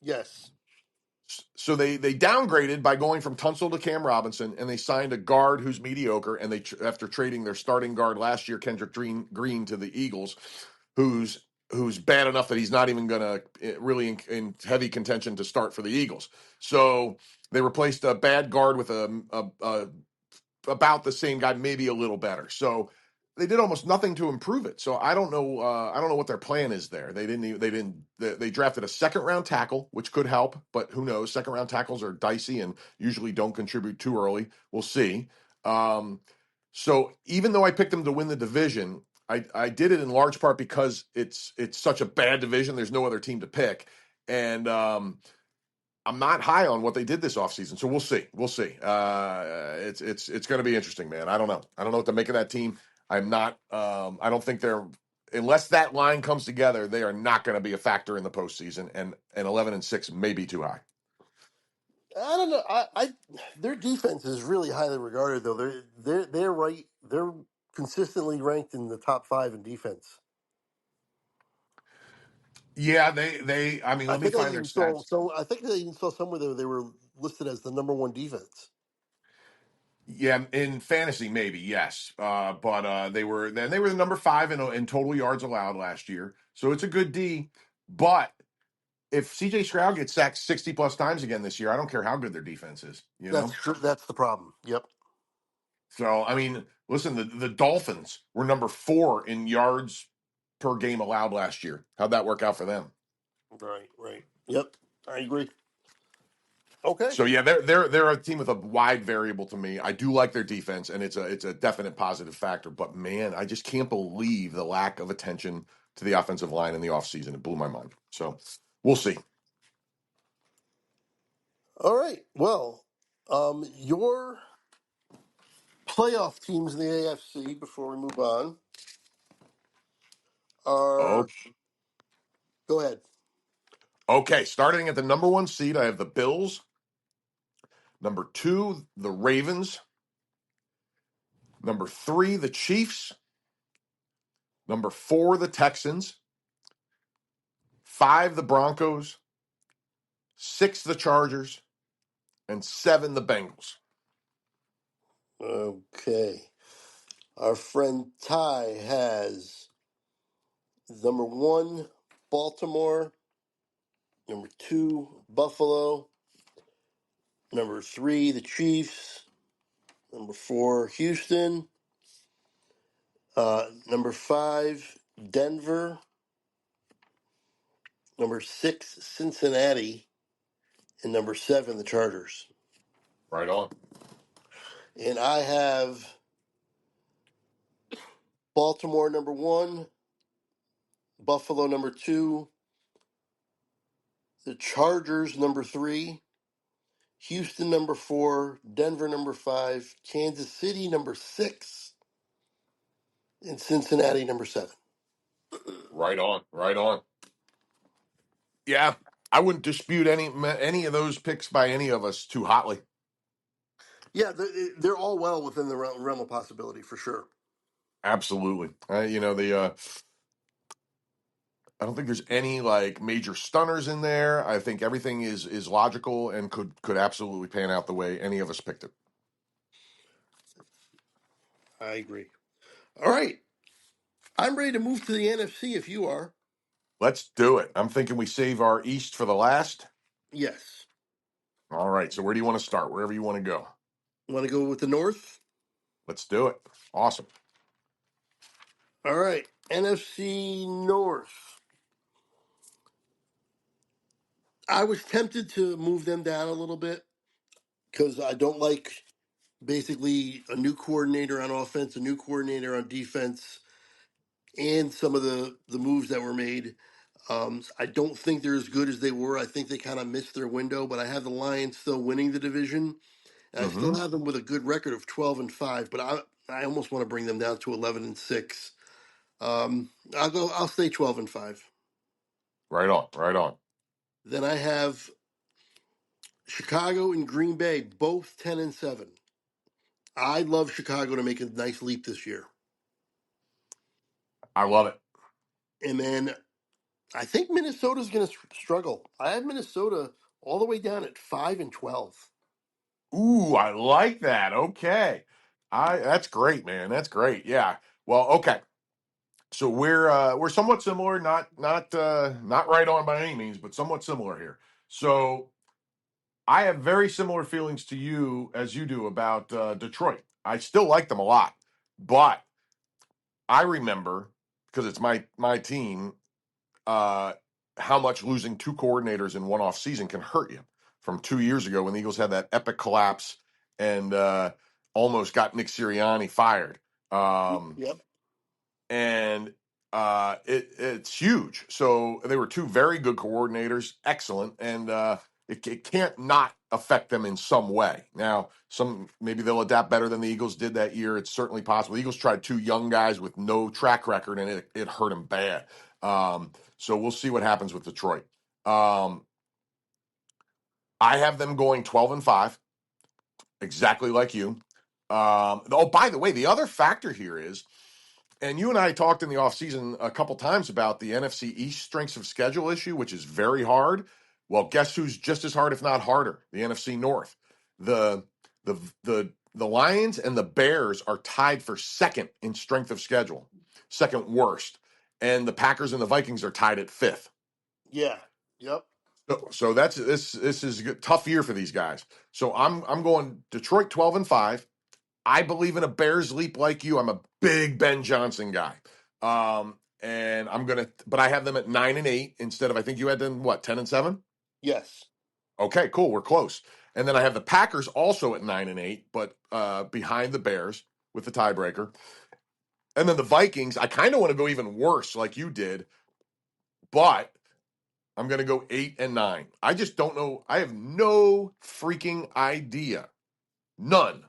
yes, So they downgraded by going from Tunsil to Cam Robinson, and they signed a guard who's mediocre. And after trading their starting guard last year, Kendrick Green to the Eagles, who's bad enough that he's not even going to really in heavy contention to start for the Eagles. So they replaced a bad guard with a about the same guy, maybe a little better. So they did almost nothing to improve it. So I don't know. I don't know what their plan is there. They didn't. They didn't. They drafted a second round tackle, which could help, but who knows? Second round tackles are dicey and usually don't contribute too early. We'll see. Um, so even though I picked them to win the division, I did it in large part because it's such a bad division. There's no other team to pick, and I'm not high on what they did this offseason. So we'll see. We'll see. It's going to be interesting, man. I don't know. I don't know what to make of that team. I'm not. I don't think they're unless that line comes together. They are not going to be a factor in the postseason. And 11-6 may be too high. I don't know. I their defense is really highly regarded, though. They're right. They're consistently ranked in the top five in defense. Yeah, they. I mean, I let me think I find their even saw stats. so. I think I even saw somewhere that they were listed as the number one defense. Yeah, in fantasy, maybe yes, but they were the number five in total yards allowed last year. So it's a good D, but if CJ Stroud gets sacked 60 plus times again this year, I don't care how good their defense is, you That's know? true. That's the problem. Yep. So, I mean, listen, the Dolphins were number 4 in yards per game allowed last year. How'd that work out for them? Right. Right. Yep. I agree. Okay. So yeah, they're a team with a wide variable to me. I do like their defense, and it's a definite positive factor. But man, I just can't believe the lack of attention to the offensive line in the offseason. It blew my mind. So we'll see. All right. Well, your playoff teams in the AFC before we move on Oh, are. Go ahead. okay. Starting at the number 1 seed, I have the Bills. Number 2, the Ravens. Number 3, the Chiefs. Number 4, the Texans. 5, the Broncos. 6, the Chargers. And 7, the Bengals. Okay. Our friend Ty has number one, Baltimore. Number two, Buffalo. Number three, the Chiefs. Number four, Houston. Number five, Denver. Number six, Cincinnati. And number seven, the Chargers. Right on. And I have Baltimore number one, Buffalo number two, the Chargers number three, Houston number four, Denver number five, Kansas City number six, and Cincinnati number seven. Right on. Right on. Yeah, I wouldn't dispute any of those picks by any of us too hotly. Yeah, they're all well within the realm of possibility for sure. Absolutely. I don't think there's any like major stunners in there. I think everything is logical and could absolutely pan out the way any of us picked it. I agree. All right, I'm ready to move to the NFC if you are. Let's do it. I'm thinking we save our East for the last. Yes. All right. So where do you want to start? Wherever you want to go. Want to go with the North? Let's do it. Awesome. All right, NFC North. I was tempted to move them down a little bit because I don't like basically a new coordinator on offense, a new coordinator on defense, and some of the moves that were made. I don't think they're as good as they were. I think they kind of missed their window, but I have the Lions still winning the division, and I still Mm-hmm. have them with a good record of 12-5. But I almost want to bring them down to 11-6. I'll stay 12-5. Right on. Right on. Then I have Chicago and Green Bay, both 10-7. I love Chicago to make a nice leap this year. I love it. And then I think Minnesota's going to struggle. I have Minnesota all the way down at 5-12. Ooh, I like that. Okay. I That's great, man. That's great. Yeah. Well, okay. So we're somewhat similar, not right on by any means, but somewhat similar here. So I have very similar feelings to you as you do about Detroit. I still like them a lot, but I remember, because it's my team, uh, how much losing two coordinators in one off season can hurt you. From 2 years ago when the Eagles had that epic collapse and almost got Nick Sirianni fired. Um, Yep. and it's huge. So they were two very good coordinators, excellent, and it can't not affect them in some way. Now, some maybe they'll adapt better than the Eagles did that year. It's certainly possible. The Eagles tried two young guys with no track record, and it hurt them bad. So we'll see what happens with Detroit. Um, I have them going 12-5, exactly like you. Oh, by the way, the other factor here is, and you and I talked in the offseason a couple times about the NFC East strengths of schedule issue, which is very hard. Well, guess who's just as hard, if not harder? The NFC North. The the Lions and the Bears are tied for second in strength of schedule, second worst, and the Packers and the Vikings are tied at fifth. Yeah. Yep. So that's this is a tough year for these guys. So I'm going Detroit 12-5. I believe in a Bears leap like you. I'm a big Ben Johnson guy. And but I have them at 9-8 instead of, I think you had them, what, 10-7? Yes. Okay, cool. We're close. And then I have the Packers also at 9-8, but behind the Bears with the tiebreaker. And then the Vikings, I kind of want to go even worse like you did, but I'm going to go 8-9. I just don't know. I have no freaking idea, none,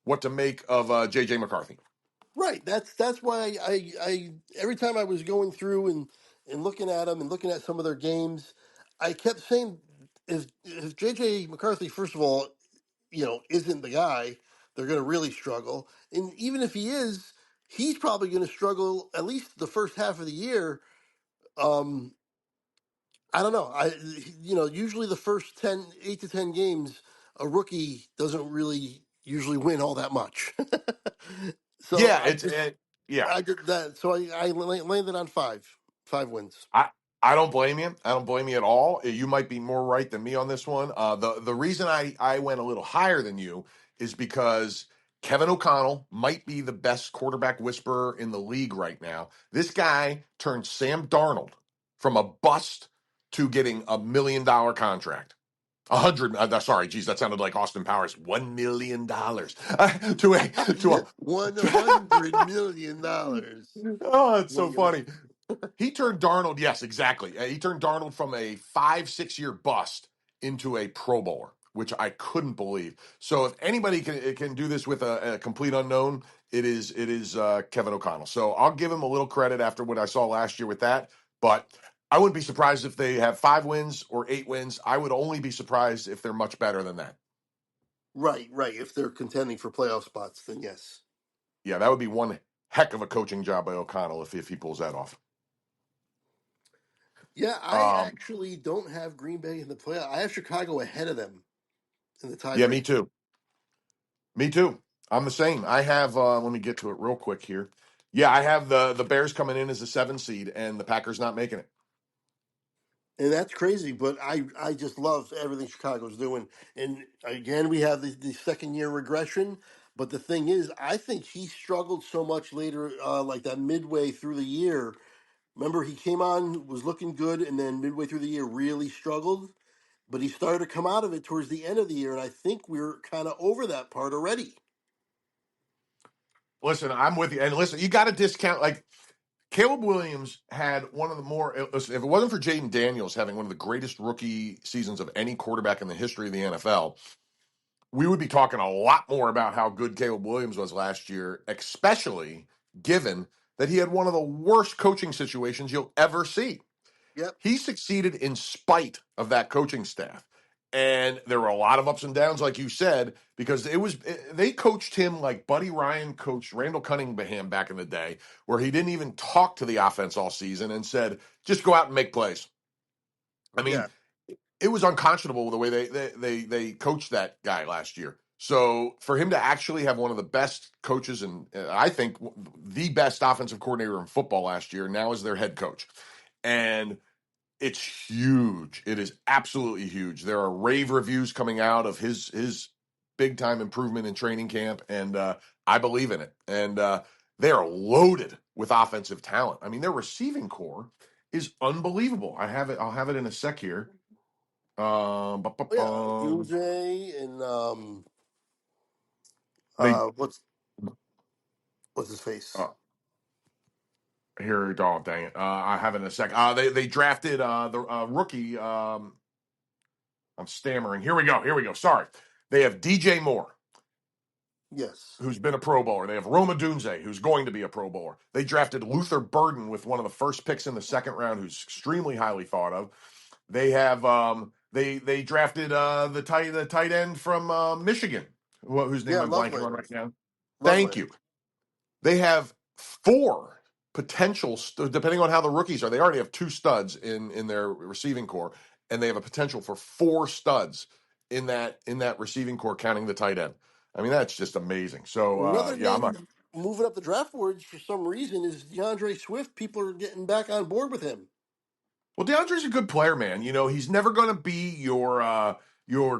what to make of J.J. McCarthy. Right. That's why I every time I was going through and looking at them and looking at some of their games, I kept saying if JJ McCarthy, first of all, isn't the guy, they're going to really struggle. And even if he is, he's probably going to struggle at least the first half of the year. Um, I don't know. Usually the first 8 to 10 games, a rookie doesn't really usually win all that much. so Yeah, I just yeah. I did that. So I landed on five wins. I I don't blame you. I don't blame you at all. You might be more right than me on this one. The reason I went a little higher than you is because Kevin O'Connell might be the best quarterback whisperer in the league right now. This guy turned Sam Darnold from a bust to getting $1 million contract. 100. Sorry, geez, that sounded like Austin Powers. $1 million to a to a. $100 million. Oh, it's so William. funny. He turned Darnold, yes, exactly. He turned Darnold from a 5-6 year bust into a Pro Bowler, which I couldn't believe. So if anybody can do this with a complete unknown, it is Kevin O'Connell. So I'll give him a little credit after what I saw last year with that. But I wouldn't be surprised if they have 5 wins or 8 wins. I would only be surprised if they're much better than that. Right, right. If they're contending for playoff spots, then yes. Yeah, that would be one heck of a coaching job by O'Connell if he pulls that off. Yeah, I Um, actually don't have Green Bay in the playoff. I have Chicago ahead of them in the yeah, me tiebreaker. too. Me too. I'm the same. I have let me get to it real quick here. Yeah, I have the Bears coming in as a 7 seed and the Packers not making it. And that's crazy, but I just love everything Chicago's doing. And again, we have the second year regression. But the thing is, I think he struggled so much later, like that midway through the year. Remember, he came on, was looking good, and then midway through the year really struggled. But he started to come out of it towards the end of the year, and I think we're kind of over that part already. Listen, I'm with you. And listen, you got to discount, like, Caleb Williams had one of the more, listen, if it wasn't for Jaden Daniels having one of the greatest rookie seasons of any quarterback in the history of the NFL, we would be talking a lot more about how good Caleb Williams was last year, especially given that he had one of the worst coaching situations you'll ever see. Yep. He succeeded in spite of that coaching staff. And there were a lot of ups and downs, like you said, because they coached him like Buddy Ryan coached Randall Cunningham back in the day, where he didn't even talk to the offense all season and said, just go out and make plays. I Yeah. mean, it was unconscionable the way they coached that guy last year. So for him to actually have one of the best coaches and I think the best offensive coordinator in football last year now as their head coach. And it's huge. It is absolutely huge. There are rave reviews coming out of his big time improvement in training camp, and I believe in it. And they are loaded with offensive talent. I mean, their receiving core is unbelievable. I have it. I'll have it in a sec here. Yeah, Bum. UJ and They what's his face? uh, here. Oh, dang it! I have it in a sec. They drafted the rookie. I'm stammering. Here we go. Here we go. Sorry. They have DJ Moore, Yes. who's been a Pro Bowler. They have Roma Dunze, who's going to be a Pro Bowler. They drafted Luther Burden with one of the first picks in the second round, who's extremely highly thought of. They have they drafted the tight end from Michigan, whose name Yeah, I'm blanking on Loveland. right now. Thank Loveland. you. They have four potential, depending on how the rookies are. They already have two studs in their receiving core, and they have a potential for four studs in that receiving core, counting the tight end. I mean, that's just amazing. So Another yeah, I'm a name moving up the draft boards for some reason is DeAndre Swift. People are getting back on board with him. Well, DeAndre's a good player, man. You know, he's never going to be your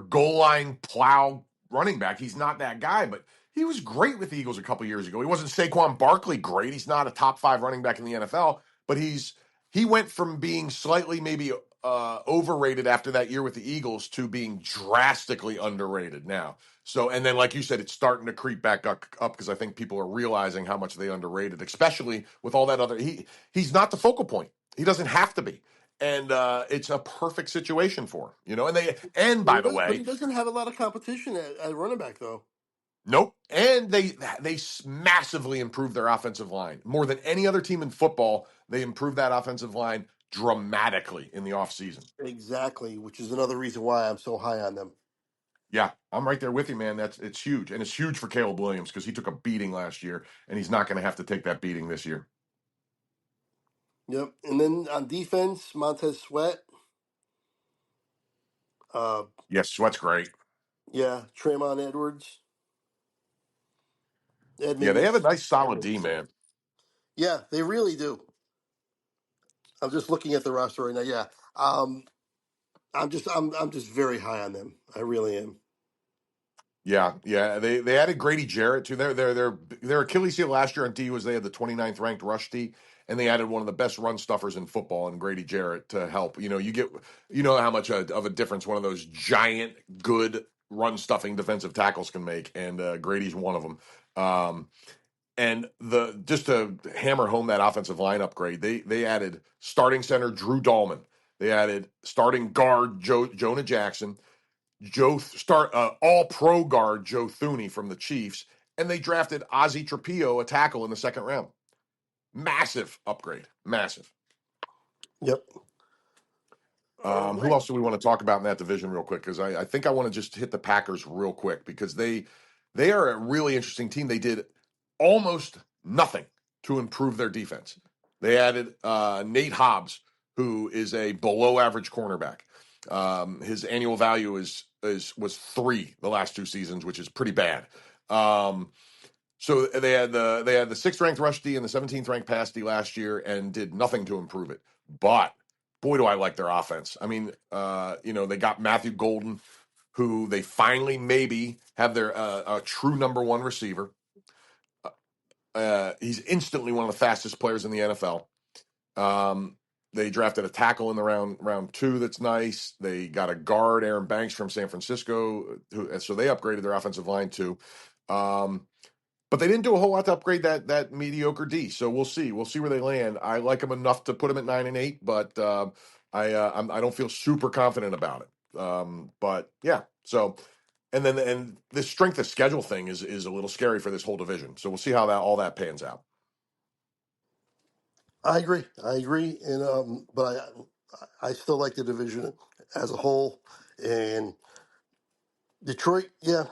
goal line plow running back. He's not that guy, but he was great with the Eagles a couple years ago. He wasn't Saquon Barkley great. He's not a top 5 running back in the NFL, but he went from being slightly maybe overrated after that year with the Eagles to being drastically underrated now. So, and then like you said, it's starting to creep back up because I think people are realizing how much they underrated, especially with all that other. He's not the focal point. He doesn't have to be, and it's a perfect situation for him, you know. And by the But he way, doesn't have a lot of competition at running back though. nope. And they massively improved their offensive line more than any other team in football. They improved that offensive line dramatically in the offseason. Exactly, which is another reason why I'm so high on them. Yeah, I'm right there with you, man. It's huge, and it's huge for Caleb Williams because he took a beating last year, and he's not going to have to take that beating this year. Yep. And then on defense, Montez Sweat. Uh, Yes, Sweat's great. yeah, Tremont Edwards, Yeah, they have a Edmonds. nice solid D, Edmonds. man. Yeah, they really do. I'm just looking at the roster right now. Yeah. I'm just very high on them. I really am. Yeah. They added Grady Jarrett too. Their Achilles heel last year on D was they had the 29th ranked rush D, and they added one of the best run stuffers in football in Grady Jarrett to help. You know, you know how much of a difference one of those giant good run stuffing defensive tackles can make, and Grady's one of them. And the just to hammer home that offensive line upgrade, they added starting center Drew Dahlman. They added starting guard Jonah Jackson. All pro guard Joe Thuney from the Chiefs, and they drafted Ozzie Trapillo, a tackle in the second round. Massive upgrade, massive. Yep. All Who right. else do we want to talk about in that division real quick? Because I think I want to just hit the Packers real quick because they are a really interesting team. They did almost nothing to improve their defense. They added Nate Hobbs, who is a below average cornerback. His annual value was 3 the last 2 seasons, which is pretty bad. So they had the 6th ranked rush D and the 17th ranked pass D last year and did nothing to improve it. But boy, do I like their offense. I mean, they got Matthew Golden, who they finally maybe have their a true number 1 receiver. He's instantly one of the fastest players in the NFL. They drafted a tackle in the round 2 that's nice. They got a guard, Aaron Banks from San Francisco, so they upgraded their offensive line too. But they didn't do a whole lot to upgrade that mediocre D. So we'll see. We'll see where they land. I like them enough to put them at 9-8, but I don't feel super confident about it. But yeah. So and the strength of schedule thing is a little scary for this whole division. So we'll see how that all that pans out. I agree. I agree. And but I still like the division as a whole. And Detroit, yeah,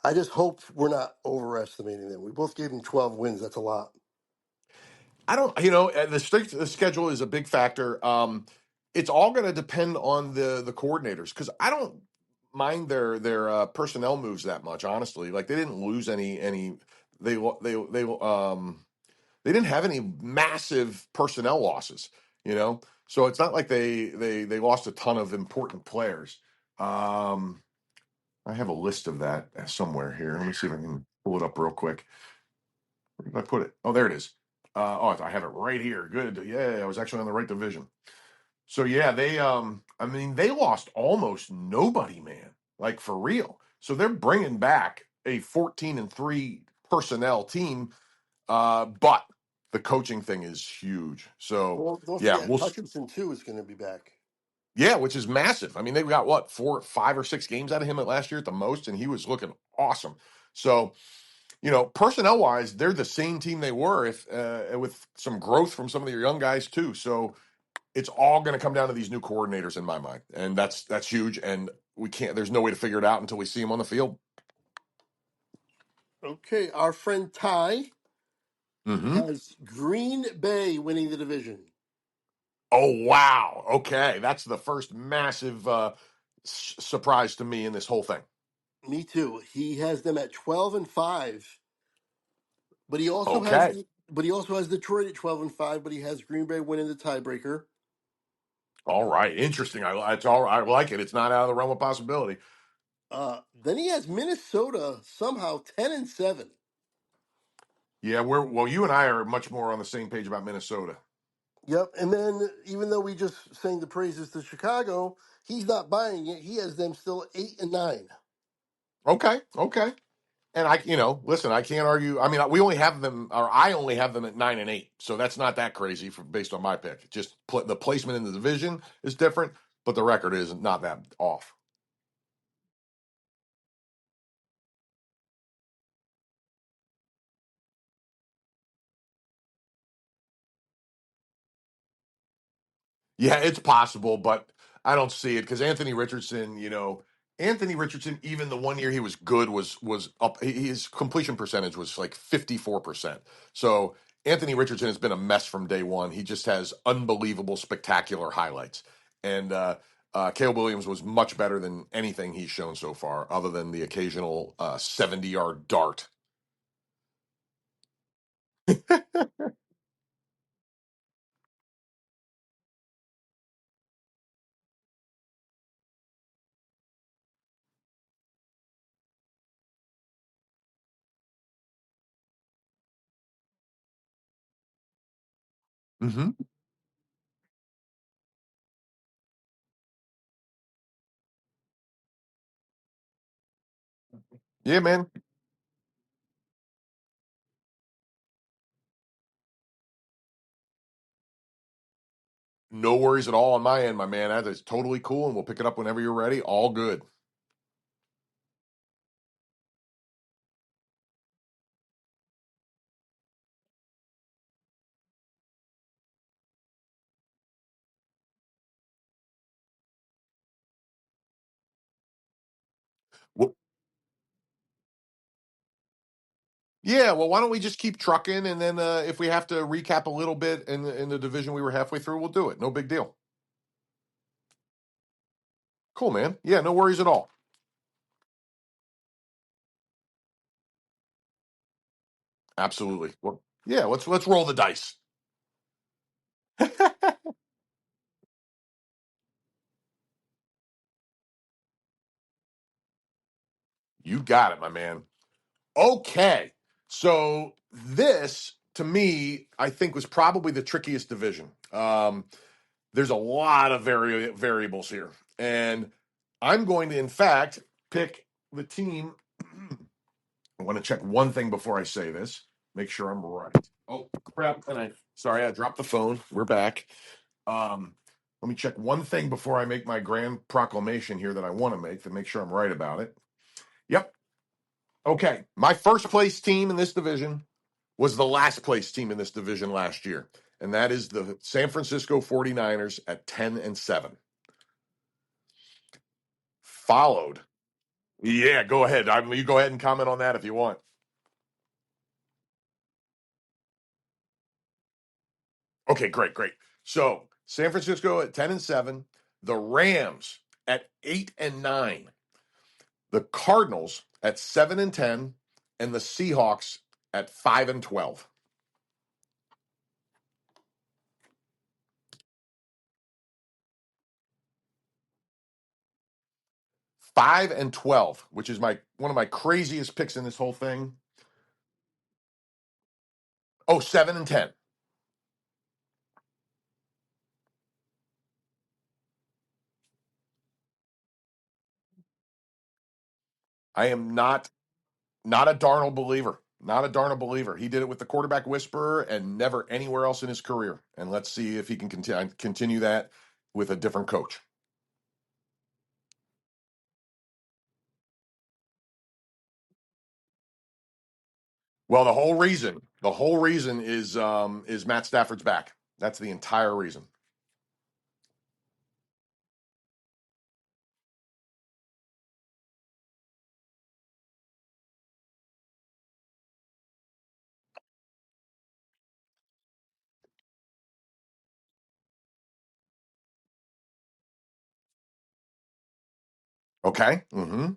I just hope we're not overestimating them. We both gave them 12 wins. That's a lot. I don't, the schedule is a big factor. It's all going to depend on the coordinators because I don't mind their personnel moves that much. Honestly, like they didn't lose any they they didn't have any massive personnel losses. So it's not like they lost a ton of important players. I have a list of that somewhere here. Let me see if I can pull it up real quick. Where did I put it? Oh, there it is. Oh, I have it right here. Good. Yeah, I was actually on the right division. So yeah, I mean, they lost almost nobody, man. Like for real. So they're bringing back a 14-3 personnel team, but the coaching thing is huge. So Well, don't yeah, forget Hutchinson too is going to be back. yeah, which is massive. I mean, they got what, 5 or 6 games out of him at last year at the most, and he was looking awesome. So, personnel wise, they're the same team they were if with some growth from some of their young guys too. So it's all going to come down to these new coordinators in my mind, and that's huge. And we can't. There's no way to figure it out until we see them on the field. Okay, our friend Ty Hmm. has Green Bay winning the division. Oh wow. Okay, that's the first massive surprise to me in this whole thing. Me too. He has them at 12-5, but he also has Okay. Detroit at 12-5, but he has Green Bay winning the tiebreaker. All right. Interesting. It's all. I like it. It's not out of the realm of possibility. Then he has Minnesota somehow 10-7. Yeah, you and I are much more on the same page about Minnesota. Yep. And then even though we just sang the praises to Chicago, he's not buying it. He has them still 8-9. Okay, okay. And listen, I can't argue. I mean, we only have them, or I only have them at 9-8, so that's not that crazy based on my pick. Just the placement in the division is different, but the record is not that off. Yeah, it's possible, but I don't see it because Anthony Richardson, even the one year he was good was up. His completion percentage was like 54%. So Anthony Richardson has been a mess from day one. He just has unbelievable, spectacular highlights, and Caleb Williams was much better than anything he's shown so far, other than the occasional 70-yard dart. Hmm. Yeah, man. No worries at all on my end, my man. That is totally cool, and we'll pick it up whenever you're ready. All good. Well, yeah, well, why don't we just keep trucking, and then if we have to recap a little bit in the division we were halfway through, we'll do it. No big deal. Cool, man. Yeah, no worries at all. Absolutely. Well, yeah, let's roll the dice. You got it, my man. Okay, so this to me, I think, was probably the trickiest division. There's a lot of variables here, and I'm going to, in fact, pick the team. I want to check one thing before I say this. Make sure I'm right. Oh crap! And sorry, I dropped the phone. We're back. Let me check one thing before I make my grand proclamation here that I want to make to make sure I'm right about it. Yep. Okay. My first place team in this division was the last place team in this division last year, and that is the San Francisco 49ers at 10-7. Followed. Yeah, go ahead. You go ahead and comment on that if you want. Okay, great, great. So San Francisco at 10-7, the Rams at 8-9, the Cardinals at 7-10, and the Seahawks at 5-12. 5-12, which is my one of my craziest picks in this whole thing. Oh, 7-10. I am not a Darnold believer. Not a Darnold believer. He did it with the quarterback whisperer and never anywhere else in his career. And let's see if he can continue that with a different coach. Well, the whole reason is Matt Stafford's back. That's the entire reason. Okay. Mm-hmm.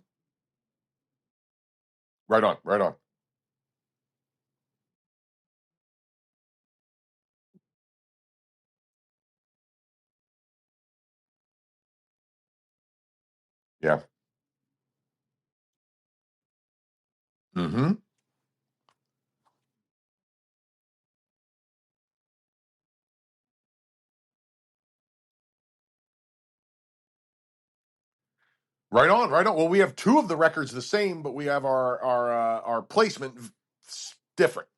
Right on. Right on. Yeah. Mm-hmm. Right on. Right on. Well, we have two of the records the same, but we have our placement different.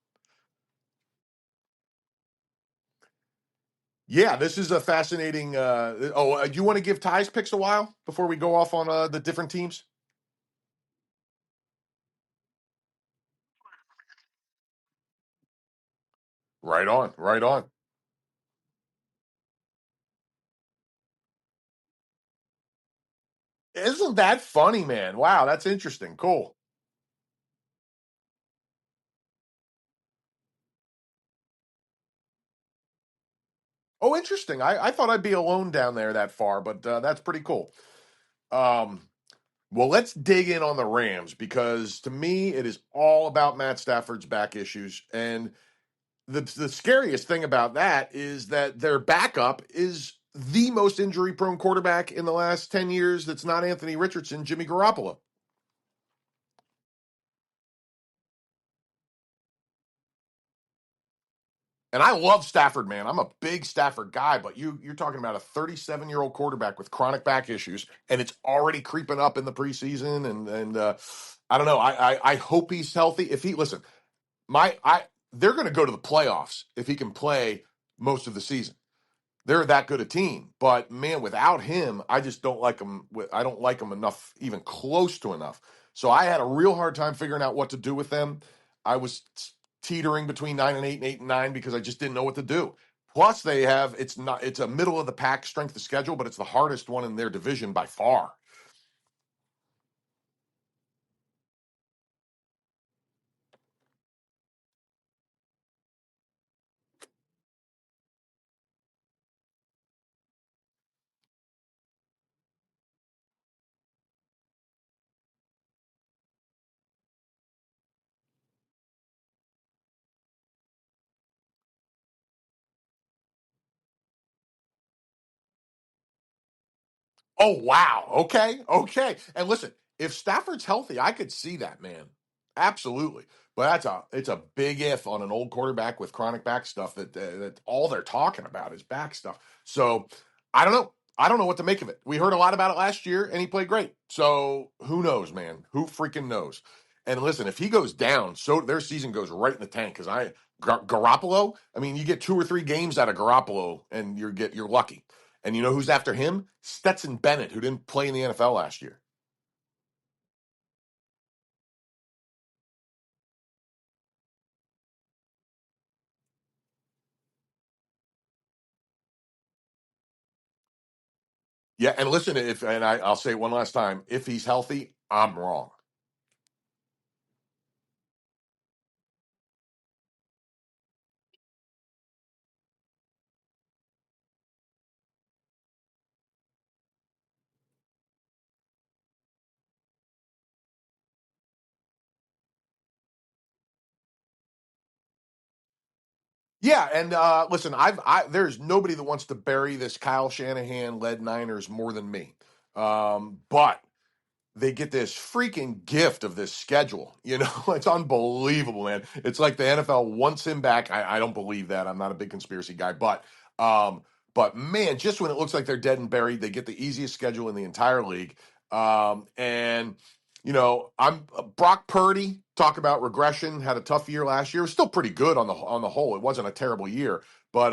Yeah, this is a fascinating. Do you want to give Ty's picks a while before we go off on the different teams? Right on, right on. Isn't that funny, man? Wow, that's interesting. Cool. Oh, interesting. I thought I'd be alone down there that far, but that's pretty cool. Um, well, let's dig in on the Rams because to me, it is all about Matt Stafford's back issues. And the scariest thing about that is that their backup is the most injury prone quarterback in the last 10 years that's not Anthony Richardson, Jimmy Garoppolo. And I love Stafford, man. I'm a big Stafford guy, but you're talking about a 37-year-old quarterback with chronic back issues, and it's already creeping up in the preseason. And I don't know. I hope he's healthy. If he listen, my I they're going to go to the playoffs if he can play most of the season. They're that good a team, but man, without him, I just don't like him. I don't like him enough, even close to enough. So I had a real hard time figuring out what to do with them. I was teetering between 9-8 and 8-9 because I just didn't know what to do. Plus, they have it's a middle of the pack strength of schedule, but it's the hardest one in their division by far. Oh wow. Okay. Okay. And listen, if Stafford's healthy, I could see that, man. Absolutely. But it's a big if on an old quarterback with chronic back stuff that all they're talking about is back stuff. So I don't know. I don't know what to make of it. We heard a lot about it last year, and he played great. So who knows, man? Who freaking knows? And listen, if he goes down, so their season goes right in the tank. Because Garoppolo, I mean, you get 2 or 3 games out of Garoppolo, and you're lucky. And you know who's after him? Stetson Bennett, who didn't play in the NFL last year. Yeah, and listen, I'll say it one last time: if he's healthy, I'm wrong. Yeah, and listen, there's nobody that wants to bury this Kyle Shanahan led Niners more than me. But they get this freaking gift of this schedule. You know, it's unbelievable, man. It's like the NFL wants him back. I don't believe that. I'm not a big conspiracy guy, but man, just when it looks like they're dead and buried, they get the easiest schedule in the entire league. And you know, I'm Brock Purdy. Talk about regression. Had a tough year last year. It was still pretty good on the whole. It wasn't a terrible year, but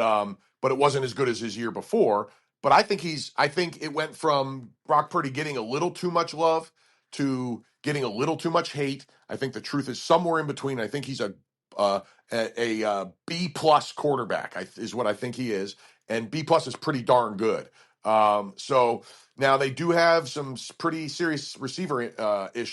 it wasn't as good as his year before. But I think it went from Brock Purdy getting a little too much love to getting a little too much hate. I think the truth is somewhere in between. I think he's a B plus quarterback. Is what I think he is, and B plus is pretty darn good. So now they do have some pretty serious receiver issues.